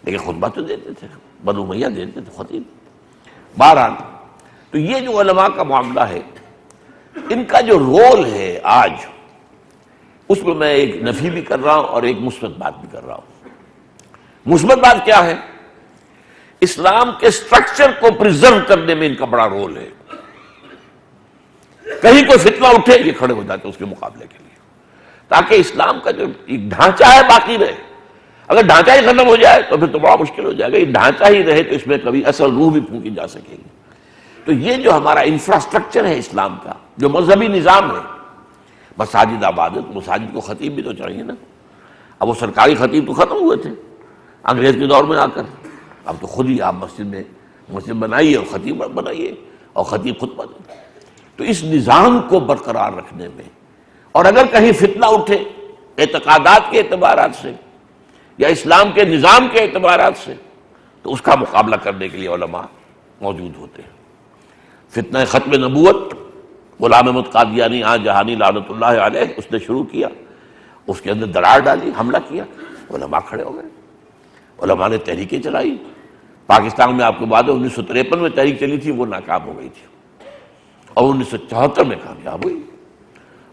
لیکن خطبہ تو دیتے تھے، بنو امیہ دیتے تھے خطیب۔ بہرحال تو یہ جو علماء کا معاملہ ہے، ان کا جو رول ہے آج، اس میں ایک نفی بھی کر رہا ہوں اور ایک مثبت بات بھی کر رہا ہوں۔ مثبت بات کیا ہے؟ اسلام کے سٹرکچر کو پریزرو کرنے میں ان کا بڑا رول ہے۔ کہیں کوئی فتنہ اٹھے یہ کھڑے ہو جاتے اس کے مقابلے کے لیے، تاکہ اسلام کا جو ایک ڈھانچہ ہے باقی رہے۔ اگر ڈھانچہ ہی ختم ہو جائے تو پھر تو بڑا مشکل ہو جائے گا، یہ ڈھانچہ ہی رہے تو اس میں کبھی اصل روح بھی پھونکی جا سکے گی۔ تو یہ جو ہمارا انفراسٹرکچر ہے اسلام کا، جو مذہبی نظام ہے، مساجد عبادت، مساجد کو خطیب بھی تو چاہیے نا۔ اب وہ سرکاری خطیب تو ختم ہوئے تھے انگریز کے دور میں آ کر، اب تو خود ہی آپ مسجد بنائیے اور خطیب بنائیے اور خطیب خطبہ دیں۔ تو اس نظام کو برقرار رکھنے میں، اور اگر کہیں فتنہ اٹھے اعتقادات کے اعتبارات سے یا اسلام کے نظام کے اعتبارات سے، تو اس کا مقابلہ کرنے کے لیے علماء موجود ہوتے ہیں۔ فتنہ ختم نبوت غلام احمد قادیانی آن جہانی لعنت اللہ علیہ اس نے شروع کیا، اس کے اندر دراڑ ڈالی، حملہ کیا، علماء کھڑے ہو گئے، علماء نے تحریکیں چلائی۔ پاکستان میں آپ کو بات ہے 1953 میں تحریک چلی تھی، وہ ناکام ہو گئی تھی، اور 1974 میں کامیاب ہوئی،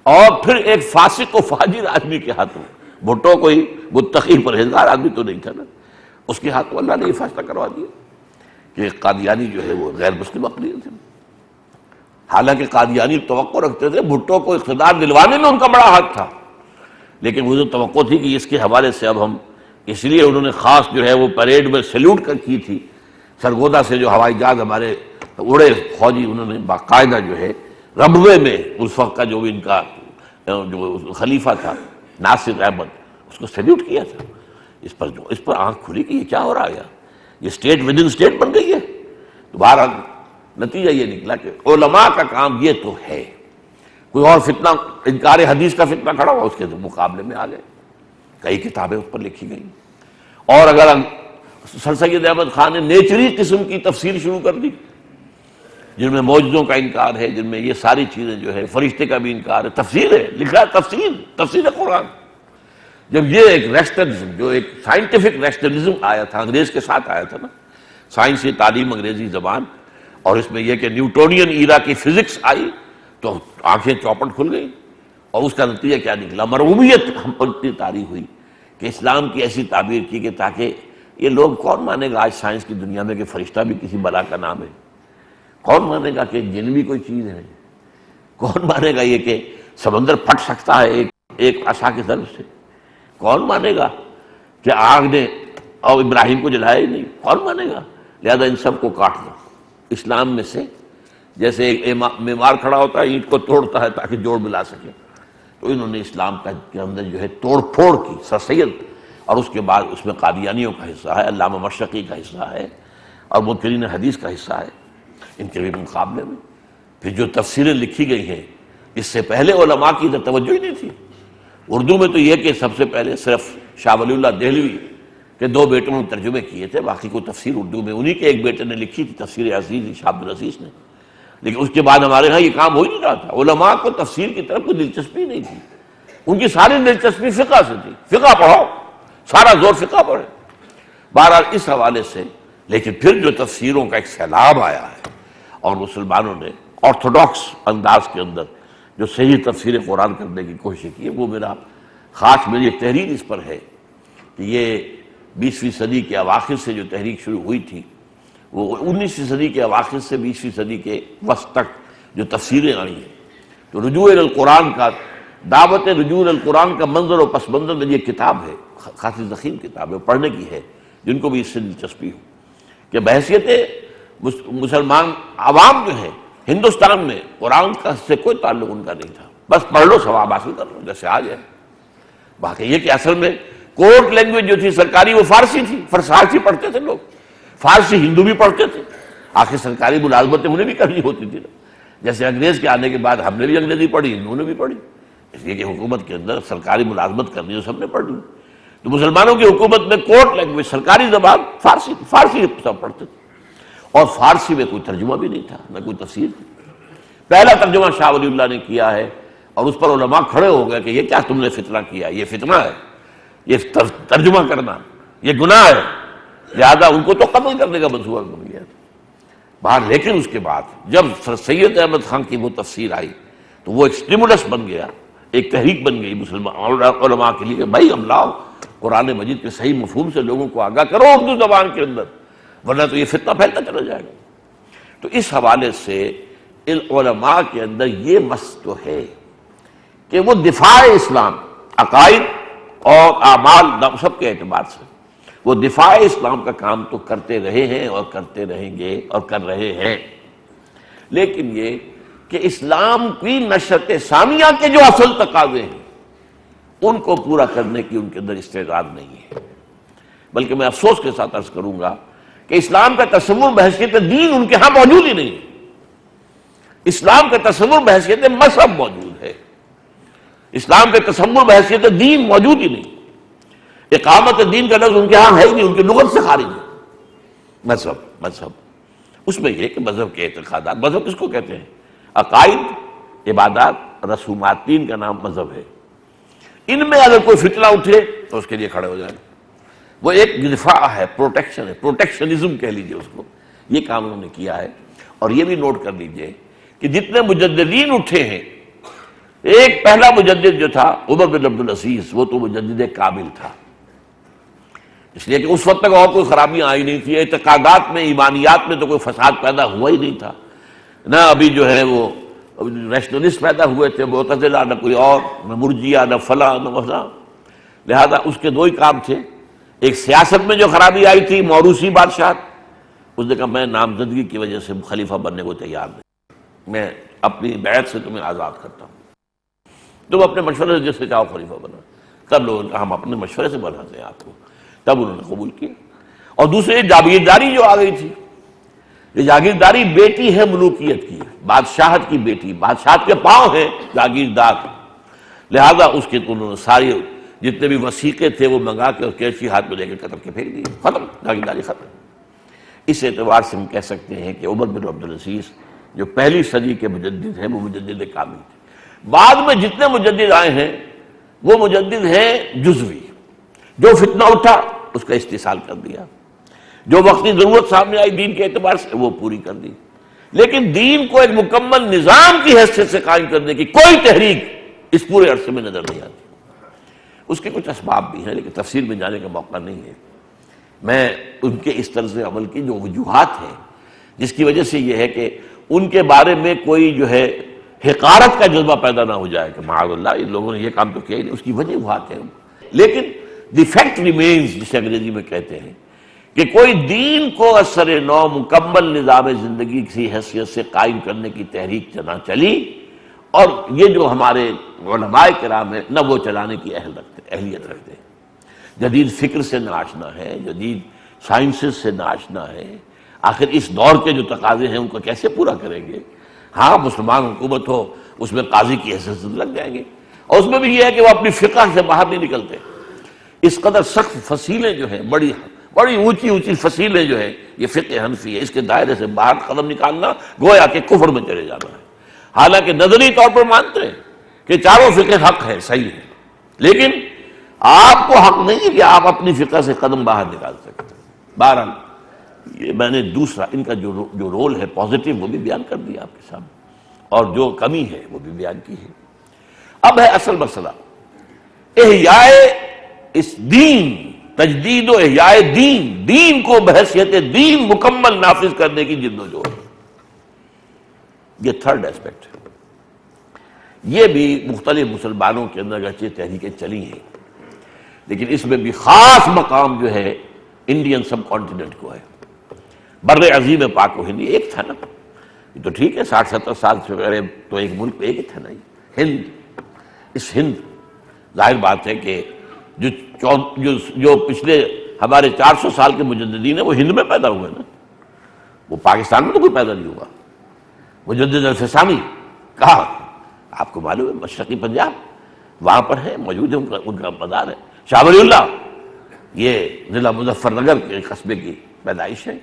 اور پھر ایک فاسق و فاجر آدمی کے ہاتھوں، بھٹو کوئی متقی پرہیزگار آدمی تو نہیں تھا نا، اس کے ہاتھوں اللہ نے یہ فیصلہ کروا دیا کہ قادیانی جو ہے وہ غیر مسلم اقلیت ہے۔ حالانکہ قادیانی توقع رکھتے تھے بھٹو کو اقتدار دلوانے میں ان کا بڑا ہاتھ تھا، لیکن وہ جو توقع تھی کہ اس کے حوالے سے اب ہم، اس لیے انہوں نے خاص جو ہے وہ پریڈ میں سیلوٹ کر کی تھی، سرگودا سے جو ہوائی جہاز ہمارے اڑے فوجی، انہوں نے باقاعدہ جو ہے ربوے میں اس وقت کا جو بھی ان کا جو خلیفہ تھا ناصر احمد، اس کو سیلوٹ کیا تھا۔ اس پر آنکھ کھلی کہ یہ کیا ہو رہا ہے، یہ اسٹیٹ ود ان اسٹیٹ بن گئی ہے۔ تو بہرحال نتیجہ یہ نکلا کہ علماء کا کام یہ تو ہے، کوئی اور فتنہ، انکار حدیث کا فتنہ کھڑا ہوا، اس کے مقابلے میں آ گئے، کئی کتابیں اس پر لکھی گئیں۔ اور اگر سر سید احمد خان نے نیچری قسم کی تفسیر شروع کر دی، جن میں معجزوں کا انکار ہے، جن میں یہ ساری چیزیں جو ہے، فرشتے کا بھی انکار ہے، تفسیر ہے، لکھا ہے تفسیر قرآن۔ جب یہ ایک ریشنلزم، جو ایک سائنٹیفک ریشنلزم آیا تھا، انگریز کے ساتھ آیا تھا نا، سائنسی تعلیم انگریزی زبان، اور اس میں یہ کہ نیوٹونین ایرا کی فزکس آئی، تو آنکھیں چوپٹ کھل گئی، اور اس کا نتیجہ کیا نکلا؟ مرعوبیت ہم پر اتنی طاری ہوئی کہ اسلام کی ایسی تعبیر کی کہ تاکہ یہ لوگ، کون مانے گا آج سائنس کی دنیا میں کہ فرشتہ بھی کسی بلا کا نام ہے؟ کون مانے گا کہ جن بھی کوئی چیز ہے؟ کون مانے گا یہ کہ سمندر پھٹ سکتا ہے ایک عصا کے ضرب سے؟ کون مانے گا کہ آگ نے اور ابراہیم کو جلایا ہی نہیں، کون مانے گا؟ لہذا ان سب کو کاٹ دو۔ اسلام میں سے جیسے ایک معمار کھڑا ہوتا ہے اینٹ کو توڑتا ہے تاکہ جوڑ ملا سکے، تو انہوں نے اسلام کے اندر جو ہے توڑ پھوڑ کی، سر سید، اور اس کے بعد اس میں قادیانیوں کا حصہ ہے، علامہ مشرقی کا حصہ ہے، اور منکرین حدیث کا حصہ ہے۔ ان کے بھی مقابلے میں پھر جو تفسیریں لکھی گئی ہیں، اس سے پہلے علماء کی تو توجہ ہی نہیں تھی۔ اردو میں تو یہ کہ سب سے پہلے صرف شاہ ولی اللہ دہلوی کے 2 بیٹوں نے ترجمے کیے تھے، باقی کوئی تفسیر اردو میں انہی کے ایک بیٹے نے لکھی تھی، تفسیر عزیز شاہ عبد العزیز نے، لیکن اس کے بعد ہمارے ہاں یہ کام ہو ہی نہیں رہا تھا۔ علماء کو تفسیر کی طرف کوئی دلچسپی نہیں تھی، ان کی ساری دلچسپی فقہ سے تھی، فقہ پڑھو، سارا زور فقہ پڑھے۔ بہرحال اس حوالے سے لیکن پھر جو تفسیروں کا ایک سیلاب آیا ہے اور مسلمانوں نے آرتھوڈاکس انداز کے اندر جو صحیح تفسیر قرآن کرنے کی کوشش کی ہے، وہ میری ایک تحریر اس پر ہے کہ یہ 20ویں صدی کے اواخر سے جو تحریک شروع ہوئی تھی، وہ 19ویں صدی کے اواخر سے 20ویں صدی کے وسط تک جو تفسیریں آئی ہیں، تو رجوع القرآن کا دعوت رجوع القرآن کا منظر و پس منظر میں یہ کتاب ہے، خاصی ضخیم کتاب ہے، پڑھنے کی ہے جن کو بھی اس سے دلچسپی ہو، کہ بحیثیت مسلمان عوام جو ہے ہندوستان میں قرآن کا سے کوئی تعلق ان کا نہیں تھا، بس پڑھ لو ثواب حاصل کر لو جیسے آج ہے۔ باقی یہ کہ اصل میں کورٹ لینگویج جو تھی سرکاری وہ فارسی تھی، فارسی پڑھتے تھے لوگ، فارسی ہندو بھی پڑھتے تھے، آخر سرکاری ملازمتیں انہیں بھی کرنی ہوتی تھی نا، جیسے انگریز کے آنے کے بعد ہم نے بھی انگریزی پڑھی، ہندوؤں نے بھی پڑھی، اس لیے کہ حکومت کے اندر سرکاری ملازمت کرنی ہے سب نے پڑھ لی۔ تو مسلمانوں کی حکومت میں کورٹ لینگویج سرکاری زبان فارسی سب پڑھتے تھے، اور فارسی میں کوئی ترجمہ بھی نہیں تھا، نہ کوئی تفسیر تھی۔ پہلا ترجمہ شاہ ولی اللہ نے کیا ہے، اور اس پر علماء کھڑے ہو گئے کہ یہ کیا تم نے فتنہ کیا، یہ فتنہ ہے، یہ ترجمہ کرنا یہ گناہ ہے، لہذا ان کو تو قتل کرنے کا منصوبہ بن گیا تھا باہر۔ لیکن اس کے بعد جب سر سید احمد خان کی وہ تفسیر آئی تو وہ ایک سٹیمولس بن گیا، ایک تحریک بن گئی مسلمان علماء کے لیے کہ بھائی ہم لاؤ قرآن مجید کے صحیح مفہوم سے لوگوں کو آگاہ کرو اردو زبان کے اندر، ورنہ تو یہ فتنہ پھیلتا چلا جائے گا۔ تو اس حوالے سے علماء کے اندر یہ مس تو ہے کہ وہ دفاع اسلام، عقائد اور اعمال سب کے اعتبار سے وہ دفاع اسلام کا کام تو کرتے رہے ہیں اور کرتے رہیں گے اور کر رہے ہیں، لیکن یہ کہ اسلام کی نشرت ثانیہ کے جو اصل تقاضے ہیں ان کو پورا کرنے کی ان کے اندر استعداد نہیں ہے۔ بلکہ میں افسوس کے ساتھ عرض کروں گا کہ اسلام کا تصور بحیثیت دین ان کے ہاں موجود ہی نہیں ہے۔ اسلام کا تصور بحیثیت مذہب موجود ہے، اسلام کا تصور بحیثیت دین موجود ہی نہیں۔ اقامت دین کا لفظ ان کے ہاں ہے ہی نہیں، ان کی لغت سے خارج ہے۔ مذہب اس میں یہ کہ مذہب کے اعتقادات، مذہب کس کو کہتے ہیں؟ عقائد، عبادات، رسومات، دین کا نام مذہب ہے۔ ان میں اگر کوئی فتنہ اٹھے تو اس کے لیے کھڑے ہو جائیں، وہ ایک دفاع ہے، پروٹیکشن ہے، پروٹیکشنزم کہہ لیجئے اس کو، یہ کام انہوں نے کیا ہے۔ اور یہ بھی نوٹ کر لیجئے کہ جتنے مجددین اٹھے ہیں، ایک پہلا مجدد جو تھا عمر بن عبد العزیز، وہ تو مجدد کامل تھا، اس لیے کہ اس وقت تک اور کوئی خرابیاں آئی نہیں تھی، اعتقادات میں، ایمانیات میں تو کوئی فساد پیدا ہوا ہی نہیں تھا، نہ ابھی جو ہے وہ ریشنلسٹ پیدا ہوئے تھے، معتزلہ، نہ کوئی اور، نہ مرجیہ، نہ فلاں نہ وفلاں۔ لہذا اس کے 2 ہی کام تھے، ایک سیاست میں جو خرابی آئی تھی، موروثی بادشاہ، اس نے کہا میں نامزدگی کی وجہ سے خلیفہ بننے کو تیار نہیں، میں اپنی بیعت سے تمہیں آزاد کرتا ہوں، تم اپنے مشورے سے جس سے چاہو خلیفہ بنا۔ تب لوگوں نے کہا ہم اپنے مشورے سے بناتے ہیں آپ کو، تب انہوں نے قبول کیا۔ اور دوسرے جاگیرداری جو آ گئی تھی، یہ جاگیرداری بیٹی ہے ملوکیت کی، بادشاہت کی بیٹی، بادشاہت کے پاؤں ہے جاگیردار، لہذا اس کے تو انہوں نے سارے جتنے بھی وثیقے تھے وہ منگا کے اور کیچی ہاتھ میں لے کے قتل کے پھینک دیے، ختم، جاگیرداری ختم۔ اس اعتبار سے ہم کہہ سکتے ہیں کہ عمر بن عبد العزیز جو پہلی صدی کے مجدد ہیں وہ مجدد کامل تھے۔ بعد میں جتنے مجدد آئے ہیں وہ مجدد ہیں جزوی، جو فتنہ اٹھا اس کا استحصال کر دیا، جو وقتی ضرورت سامنے آئی دین کے اعتبار سے وہ پوری کر دی، لیکن دین کو ایک مکمل نظام کی حیثیت سے قائم کرنے کی کوئی تحریک اس پورے عرصے میں نظر نہیں آتی۔ اس کے کچھ اسباب بھی ہیں لیکن تفصیل میں جانے کا موقع نہیں ہے۔ میں ان کے اس طرز عمل کی جو وجوہات ہیں جس کی وجہ سے یہ ہے کہ ان کے بارے میں کوئی جو ہے حقارت کا جذبہ پیدا نہ ہو جائے کہ معاذ اللہ ان لوگوں نے یہ کام تو کیا ہی نہیں، اس کی وجوہات ہیں، لیکن دی فیکٹ ریمینز جسے انگریزی میں کہتے ہیں کہ کوئی دین کو اثر نو مکمل نظام زندگی کی حیثیت سے قائم کرنے کی تحریک نہ چلی، اور یہ جو ہمارے علماء کرام ہیں نہ وہ چلانے کی اہلیت رکھتے ہیں، جدید فکر سے نہ آشنا ہے، جدید سائنسز سے نہ آشنا ہے، آخر اس دور کے جو تقاضے ہیں ان کو کیسے پورا کریں گے؟ ہاں مسلمان حکومت ہو، اس میں قاضی کی حیثیت سے لگ جائیں گے، اور اس میں بھی یہ ہے کہ وہ اپنی فقہ سے باہر نہیں نکلتے۔ اس قدر سخت فصیلیں جو ہیں، بڑی اونچی فصیلیں جو ہیں، یہ فقہ حنفی ہے، اس کے دائرے سے باہر قدم نکالنا گویا کہ کفر میں چلے جانا ہے۔ حالانکہ نظری طور پر مانتے ہیں کہ چاروں فقہ حق ہے، صحیح ہے، لیکن آپ کو حق نہیں ہے کہ آپ اپنی فقہ سے قدم باہر نکال سکتے۔ بہرحال یہ میں نے دوسرا ان کا جو رول ہے پازیٹو وہ بھی بیان کر دیا آپ کے سامنے، اور جو کمی ہے وہ بھی بیان کی ہے۔ اب ہے اصل مسئلہ احیاء اس دین، تجدید و احیاء دین کو بحیثیت دین مکمل نافذ کرنے کی جد و جہد، یہ تھرڈ ایسپیکٹ ہے۔ یہ بھی مختلف مسلمانوں کے اندر اگرچہ تحریکیں چلی ہیں، لیکن اس میں بھی خاص مقام جو ہے انڈین سب کانٹیننٹ کو ہے، بر عظیم پاک و ہند۔ ایک تھا نا، یہ تو ٹھیک ہے 60-70 سال سے پہلے تو ایک ملک ایک ہی تھا نا، ہند۔ اس ہند ظاہر بات ہے کہ جو پچھلے ہمارے 400 سال کے مجددین ہیں وہ ہند میں پیدا ہوئے نا، وہ پاکستان میں تو کوئی پیدا نہیں ہوا۔ مجدد الفسانی کہا، آپ کو معلوم ہے مشرقی پنجاب، وہاں پر ہے، موجود ہے، ان کا مزار ہے۔ شاہ ولی اللہ یہ ضلع مظفر نگر کے قصبے کی پیدائش ہے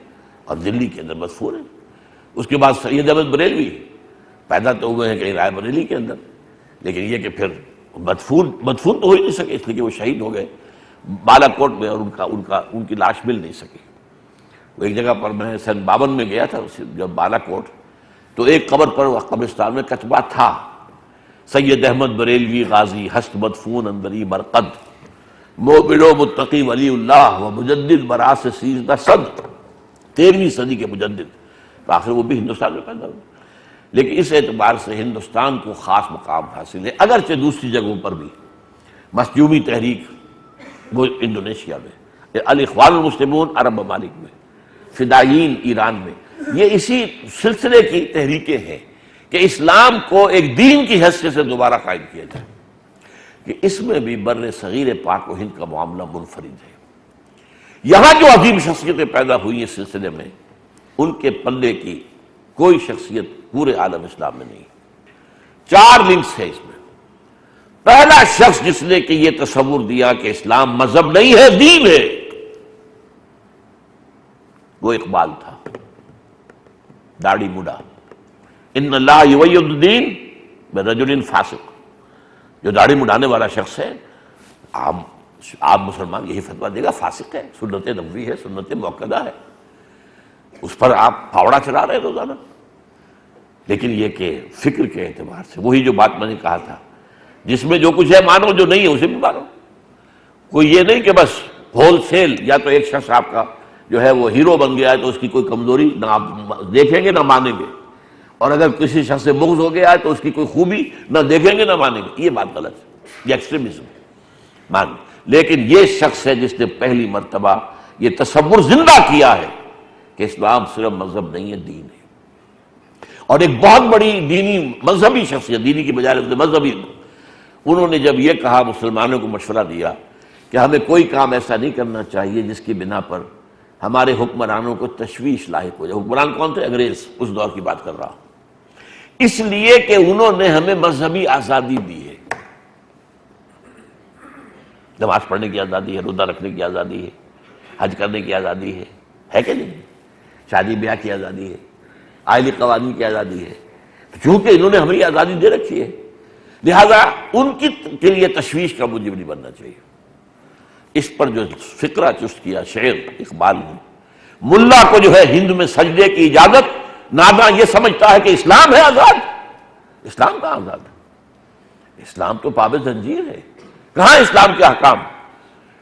اور دلی کے اندر مدفون ہے۔ اس کے بعد سید احمد بریلوی پیدا تو ہوئے ہیں کہیں رائے بریلی کے اندر، لیکن یہ کہ پھر مدفون تو ہو ہی نہیں سکے، اس لیے کہ وہ شہید ہو گئے بالا کوٹ میں، اور ان کی لاش مل نہیں سکی۔ وہ ایک جگہ پر میں سن 52 میں گیا تھا جب بالا کوٹ، تو ایک قبر پر قبرستان میں کتبہ تھا، سید احمد بریلوی غازی ہست مدفون اندری مرقد، مومن و متقی ولی اللہ و مجدد براس 13 صد، 13ویں صدی کے مجدد۔ تو آخر وہ بھی ہندوستان میں پیدا ہوئے، لیکن اس اعتبار سے ہندوستان کو خاص مقام حاصل ہے، اگرچہ دوسری جگہوں پر بھی مسجومی تحریک وہ انڈونیشیا میں، الاخوان المسلمون عرب ممالک میں، فدائیین ایران میں، یہ اسی سلسلے کی تحریکیں ہیں کہ اسلام کو ایک دین کی حیثیت سے دوبارہ قائم کیا جائے، کہ اس میں بھی بر صغیر پاک و ہند کا معاملہ منفرد ہے۔ یہاں جو عظیم شخصیتیں پیدا ہوئی اس سلسلے میں، ان کے پلے کی کوئی شخصیت پورے عالم اسلام میں نہیں۔ 4 لنکس ہے اس میں۔ پہلا شخص جس نے کہ یہ تصور دیا کہ اسلام مذہب نہیں ہے، دین ہے، وہ اقبال تھا، داڑھی مڈا۔ ان اللہ یؤید الدین برجل فاسق، جو داڑھی مڈانے والا شخص ہے، عام مسلمان یہی فتویٰ دے گا فاسق ہے، سنت نبوی ہے، سنت موقدہ ہے، اس پر آپ پھاوڑا چلا رہے روزانہ۔ لیکن یہ کہ فکر کے اعتبار سے وہی جو بات میں نے کہا تھا، جس میں جو کچھ ہے مانو، جو نہیں ہے اسے بھی مانو۔ کوئی یہ نہیں کہ بس ہول سیل، یا تو ایک شخص آپ کا جو ہے وہ ہیرو بن گیا ہے تو اس کی کوئی کمزوری نہ آپ دیکھیں گے نہ مانیں گے، اور اگر کسی شخص سے بغض ہو گیا ہے تو اس کی کوئی خوبی نہ دیکھیں گے نہ مانیں گے۔ یہ بات غلط ہے، یہ ایکسٹریمزم مان۔ لیکن یہ شخص ہے جس نے پہلی مرتبہ یہ تصور زندہ کیا ہے کہ اسلام صرف مذہب نہیں ہے، دین ہے، اور ایک بہت بڑی دینی مذہبی شخصیت، دینی کی بجائے مذہبی، انہوں نے جب یہ کہا، مسلمانوں کو مشورہ دیا کہ ہمیں کوئی کام ایسا نہیں کرنا چاہیے جس کی بنا پر ہمارے حکمرانوں کو تشویش لاحق ہو جائے۔ حکمران کون تھے؟ انگریز، اس دور کی بات کر رہا ہوں۔ اس لیے کہ انہوں نے ہمیں مذہبی آزادی دی ہے، نماز پڑھنے کی آزادی ہے، روزہ رکھنے کی آزادی ہے، حج کرنے کی آزادی ہے کہ نہیں؟ شادی بیاہ کی آزادی ہے، آئلی قوانین کی آزادی ہے۔ چونکہ انہوں نے ہمیں یہ آزادی دے رکھی ہے، لہذا ان کے لیے تشویش کا موجب نہیں بننا چاہیے۔ اس پر جو فکرہ چست کیا شعر اقبال نے، ملا کو جو ہے ہند میں سجدے کی اجازت، ناداں یہ سمجھتا ہے کہ اسلام ہے آزاد۔ اسلام کہاں آزاد ہے؟ اسلام تو پابند زنجیر ہے۔ کہاں اسلام کے احکام؟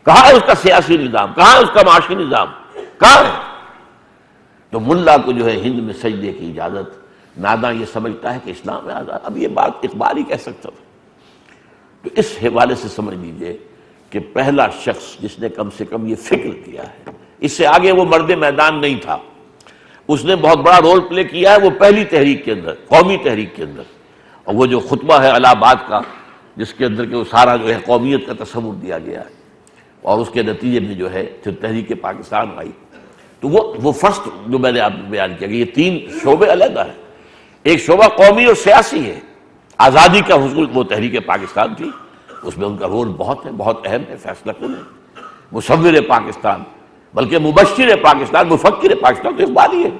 کہاں ہے اس کا سیاسی نظام؟ کہاں ہے اس کا معاشی نظام؟ کہاں ہے؟ تو ملا کو جو ہے ہند میں سجدے کی اجازت، ناداں یہ سمجھتا ہے کہ اسلام ہے آزاد۔ اب یہ بات اقبال ہی کہہ سکتا تھا۔ تو اس حوالے سے سمجھ لیجئے کہ پہلا شخص جس نے کم سے کم یہ فکر کیا ہے، اس سے آگے وہ مرد میدان نہیں تھا، اس نے بہت بڑا رول پلے کیا ہے وہ پہلی تحریک کے اندر، قومی تحریک کے اندر، اور وہ جو خطبہ ہے الہ آباد کا جس کے اندر کہ وہ سارا جو ہے قومیت کا تصور دیا گیا ہے، اور اس کے نتیجے میں جو ہے پھر تحریک پاکستان آئی. تو وہ فرسٹ جو میں نے آپ کو بیان کیا کہ یہ تین شعبے علیحدہ ہیں. ایک شعبہ قومی اور سیاسی ہے، آزادی کا حصول وہ تحریک پاکستان تھی، اس میں ان کا رول بہت ہے، بہت اہم ہے، فیصلہ کن ہے، مصور پاکستان، بلکہ مبشر پاکستان، مفکر پاکستان تو اقبالی ہے.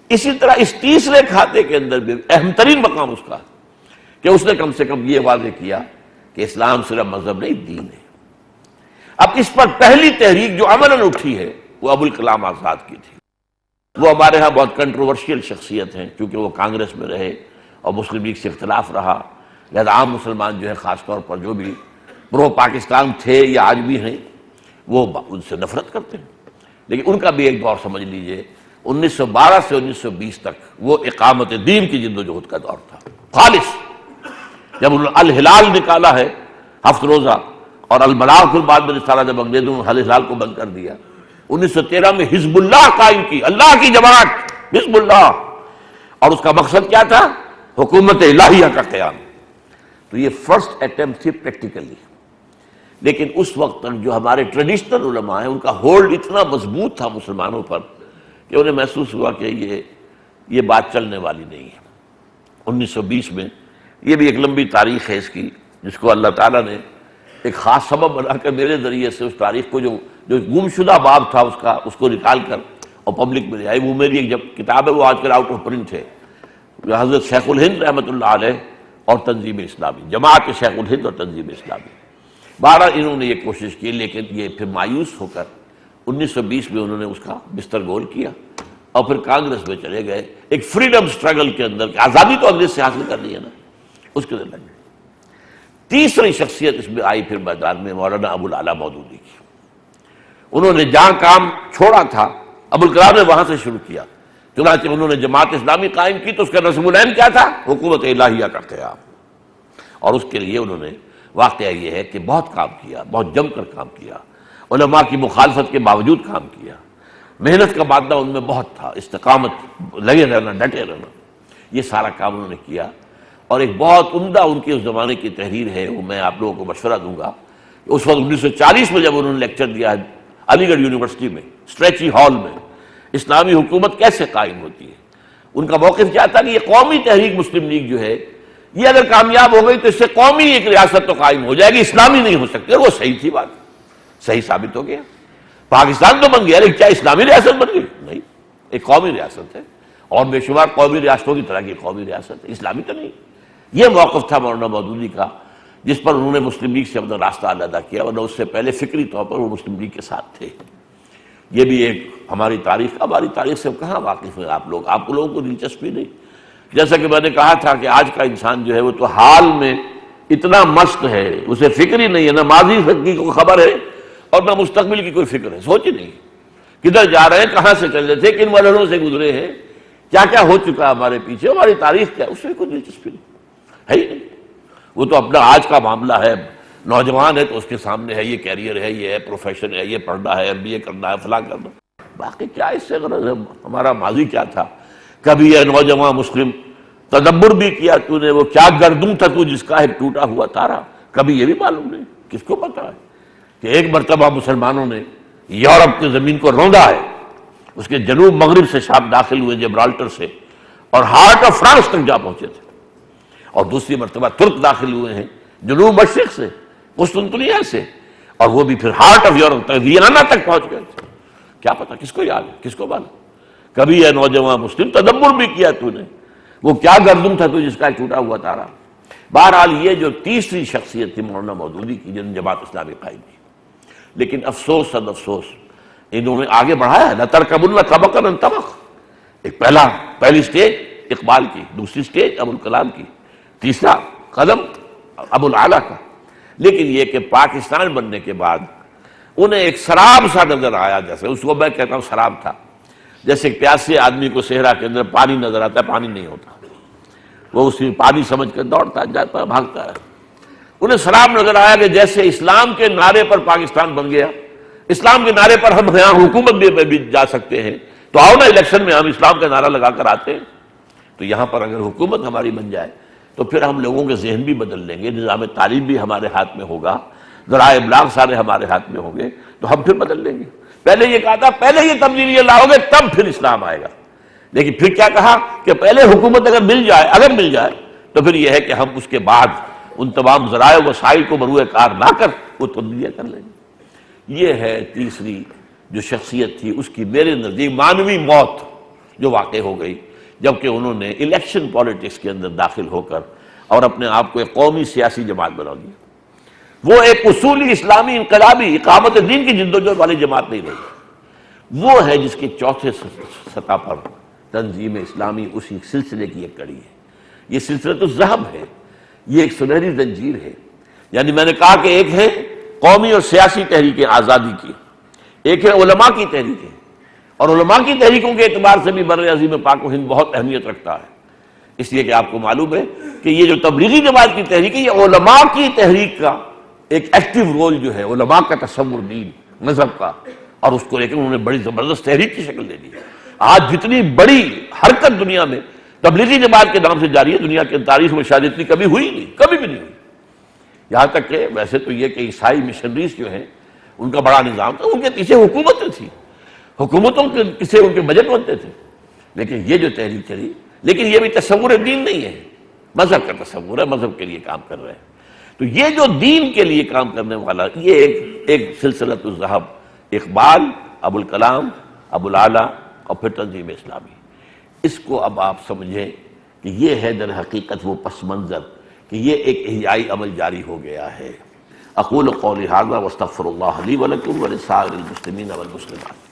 اسی طرح اس تیسرے کھاتے کے اندر بھی اہم ترین مقام اس کا کہ اس نے کم سے کم یہ واضح کیا کہ اسلام صرف مذہب نہیں، دین ہے. اب اس پر پہلی تحریک جو عملاً اٹھی ہے وہ ابوالکلام آزاد کی تھی. وہ ہمارے ہاں بہت کنٹروورشیل شخصیت ہیں کیونکہ وہ کانگریس میں رہے اور مسلم لیگ سے اختلاف رہا، لہذا عام مسلمان جو ہے خاص طور پر جو بھی پرو پاکستان تھے یا آج بھی ہیں وہ ان سے نفرت کرتے ہیں. لیکن ان کا بھی ایک دور سمجھ لیجئے 1912 سے 1920 تک وہ اقامت دین کی جد و جہد کا دور تھا خالص. جب انہوں نے الہلال نکالا ہے 7 روزہ اور البلاغ پھر بعد میں رسالہ جب انگریزوں نے الہلال کو بند کر دیا، 1913 میں حزب اللہ قائم کی، اللہ کی جماعت حزب اللہ، اور اس کا مقصد کیا تھا؟ حکومت الہیہ کا قیام. تو یہ فرسٹ اٹیمپٹ تھی پریکٹیکلی. لیکن اس وقت تک جو ہمارے ٹریڈیشنل علماء ہیں ان کا ہولڈ اتنا مضبوط تھا مسلمانوں پر کہ انہیں محسوس ہوا کہ یہ بات چلنے والی نہیں ہے. 1920 میں یہ بھی ایک لمبی تاریخ ہے اس کی، جس کو اللہ تعالیٰ نے ایک خاص سبب بنا کر میرے ذریعے سے اس تاریخ کو جو گم شدہ باب تھا اس کو نکال کر اور پبلک میں لے آئی. وہ میری ایک جب کتاب ہے وہ آج کل آؤٹ آف پرنٹ ہے، حضرت شیخ الہند رحمۃ اللہ علیہ اور تنظیم اسلامی، جماعت شیخ الہند اور تنظیم اسلامی. 12 انہوں نے یہ کوشش کی لیکن یہ پھر مایوس ہو کر 1920 میں انہوں نے اس کا بستر گول کیا اور پھر کانگریس میں چلے گئے ایک فریڈم سٹرگل کے اندر کہ آزادی تو انگریز سے حاصل کرنی ہے نا، اس کے اندر لگے. تیسری شخصیت اس میں آئی پھر میدان میں مولانا ابوالعلا مودودی کی. انہوں نے جہاں کام چھوڑا تھا ابوالکلام نے وہاں سے شروع کیا. چنانچہ انہوں نے جماعت اسلامی قائم کی تو اس کا نصب العین کیا تھا؟ حکومت الہیہ کا قیام. اور اس کے لیے انہوں نے واقعہ یہ ہے کہ بہت کام کیا، بہت جم کر کام کیا، علماء کی مخالفت کے باوجود کام کیا، محنت کا مادہ ان میں بہت تھا، استقامت، لگے رہنا، ڈٹے رہنا، یہ سارا کام انہوں نے کیا. اور ایک بہت عمدہ ان کی اس زمانے کی تحریر ہے، وہ میں آپ لوگوں کو مشورہ دوں گا. اس وقت 1940 میں جب انہوں نے لیکچر دیا علی گڑھ یونیورسٹی میں اسٹریچی ہال میں، اسلامی حکومت کیسے قائم ہوتی ہے، ان کا موقف کیا تھا کہ یہ قومی تحریک مسلم لیگ جو ہے یہ اگر کامیاب ہو گئی تو اس سے قومی ایک ریاست تو قائم ہو جائے گی، اسلامی نہیں ہو سکتی. اور وہ صحیح تھی، بات صحیح ثابت ہو گیا. پاکستان تو بن گیا لیکن کیا اسلامی ریاست بن گئی؟ نہیں، ایک قومی ریاست ہے اور بے شمار قومی ریاستوں کی طرح کی قومی ریاست ہے، اسلامی تو نہیں. یہ موقف تھا مولانا مودودی کا جس پر انہوں نے مسلم لیگ سے اپنا راستہ علیحدہ کیا، ورنہ اس سے پہلے فکری طور پر وہ مسلم لیگ کے ساتھ تھے. یہ بھی ایک ہماری تاریخ سے کہاں واقف ہیں آپ لوگوں کو دلچسپی نہیں. جیسا کہ میں نے کہا تھا کہ آج کا انسان جو ہے وہ تو حال میں اتنا مست ہے، اسے فکر ہی نہیں ہے، نہ ماضی کی کوئی خبر ہے اور نہ مستقبل کی کوئی فکر ہے. سوچ ہی نہیں کدھر جا رہے ہیں، کہاں سے چل رہے تھے، کن مرحلوں سے گزرے ہیں، کیا کیا ہو چکا ہمارے پیچھے، ہماری تاریخ کیا، اس میں کوئی دلچسپی نہیں ہے ہی نہیں. وہ تو اپنا آج کا معاملہ ہے، نوجوان ہے تو اس کے سامنے ہے یہ کیریئر ہے، یہ ہے پروفیشن ہے، یہ پڑھنا ہے، MBA کرنا ہے، فلاں کرنا. باقی کیا اس سے غرض ہے؟ ہمارا ماضی کیا تھا؟ کبھی یہ نوجوان مسلم تدبر بھی کیا تو نے، وہ کیا گردوں تھا تو جس کا ایک ٹوٹا ہوا تارا، کبھی یہ بھی معلوم نہیں. کس کو پتا ہے کہ ایک مرتبہ مسلمانوں نے یورپ کی زمین کو روندا ہے، اس کے جنوب مغرب سے شام داخل ہوئے جبرالٹر سے اور ہارٹ آف فرانس تک جا پہنچے تھے، اور دوسری مرتبہ ترک داخل ہوئے ہیں جنوب مشرق سے، قسطنطنیہ سے، اور وہ بھی پھر ہارٹ آف یورپ تک، وینا تک پہنچ گئے تھے. کیا پتا کس کو یاد ہے، کس کو معلوم. کبھی یہ نوجوان مسلم تدبر بھی کیا تو نے، وہ کیا گردم تھا تو جس کا ایک ٹوٹا ہوا تارا. بہرحال یہ جو تیسری شخصیت تھی مولانا مودودی کی جن جماعت اسلامی قائم کی. لیکن افسوس صد افسوس انہوں نے آگے بڑھایا ہے، لَتَرْكَبُنَّ طَبَقًا عَنْ طَبَقٍ. ایک پہلی سٹیج اقبال کی، دوسری سٹیج ابوالکلام کی، تیسرا قدم ابوالعلا کا. لیکن یہ کہ پاکستان بننے کے بعد انہیں ایک سراب سا نظر آیا، جیسے اس کو میں کہتا ہوں سراب تھا، جیسے ایک پیاسے آدمی کو صحرا کے اندر پانی نظر آتا ہے، پانی نہیں ہوتا، وہ اسی پانی سمجھ کر دوڑتا جاتا ہے، بھاگتا ہے. انہیں سلام نظر آیا کہ جیسے اسلام کے نعرے پر پاکستان بن گیا، اسلام کے نعرے پر ہم یہاں حکومت بھی جا سکتے ہیں، تو آؤ نا الیکشن میں ہم اسلام کا نعرہ لگا کر آتے ہیں۔ تو یہاں پر اگر حکومت ہماری بن جائے تو پھر ہم لوگوں کے ذہن بھی بدل لیں گے، نظام تعلیم بھی ہمارے ہاتھ میں ہوگا، ذرائع ابلاغ سارے ہمارے ہاتھ میں ہوں گے، تو ہم پھر بدل لیں گے۔ پہلے یہ کہا تھا پہلے یہ تبدیلی لاؤ گے تب پھر اسلام آئے گا، لیکن پھر کیا کہا کہ پہلے حکومت اگر مل جائے تو پھر یہ ہے کہ ہم اس کے بعد ان تمام ذرائع وسائل کو بروئے کار لا کر وہ تبدیلیاں کر لیں گے۔ یہ ہے تیسری جو شخصیت تھی، اس کی میرے نزدیک معنوی موت جو واقع ہو گئی جبکہ انہوں نے الیکشن پالیٹکس کے اندر داخل ہو کر اور اپنے آپ کو ایک قومی سیاسی جماعت بنا لیا۔ وہ ایک اصولی اسلامی انقلابی اقامت دین کی جدوجہد والی جماعت نہیں رہی، وہ ہے جس کے چوتھے سطح پر تنظیم اسلامی اسی سلسلے کی ایک کڑی ہے۔ یہ سلسلۃ الذہب ہے، یہ ایک سنہری زنجیر ہے۔ یعنی میں نے کہا کہ ایک ہے قومی اور سیاسی تحریک آزادی کی، ایک ہے علماء کی تحریک، اور علماء کی تحریکوں کے اعتبار سے بھی بر عظیم پاک و ہند بہت اہمیت رکھتا ہے، اس لیے کہ آپ کو معلوم ہے کہ یہ جو تبلیغی جماعت کی تحریک ہے یہ علماء کی تحریک کا ایک ایکٹیو رول جو ہے، علماء کا تصور دین مذہب کا، اور اس کو لیکن انہوں نے بڑی زبردست تحریک کی شکل دے دی۔ آج جتنی بڑی حرکت دنیا میں تبلیغی جماعت کے نام سے جاری ہے، دنیا کی تاریخ میں شاید اتنی کبھی ہوئی نہیں، کبھی بھی نہیں ہوئی۔ یہاں تک کہ ویسے تو یہ کہ عیسائی مشنریز جو ہیں ان کا بڑا نظام تھا، ان کے پیچھے حکومتیں تھیں، حکومتوں کے سے ان کے بجٹ بنتے تھے، لیکن یہ جو تحریک چلی، لیکن یہ بھی تصور دین نہیں ہے، مذہب کا تصور ہے، مذہب کے لیے کام کر رہے ہیں۔ تو یہ جو دین کے لیے کام کرنے والا یہ ایک سلسلۃ الذہب، اقبال، ابوالکلام، ابوالعلا اور پھر تنظیم اسلامی، اس کو اب آپ سمجھیں کہ یہ ہے در حقیقت وہ پس منظر کہ یہ ایک احیائی عمل جاری ہو گیا ہے۔ اقول قولی ھذا واستغفر اللہ لی ولکم ولسائر المسلمین والمسلمات۔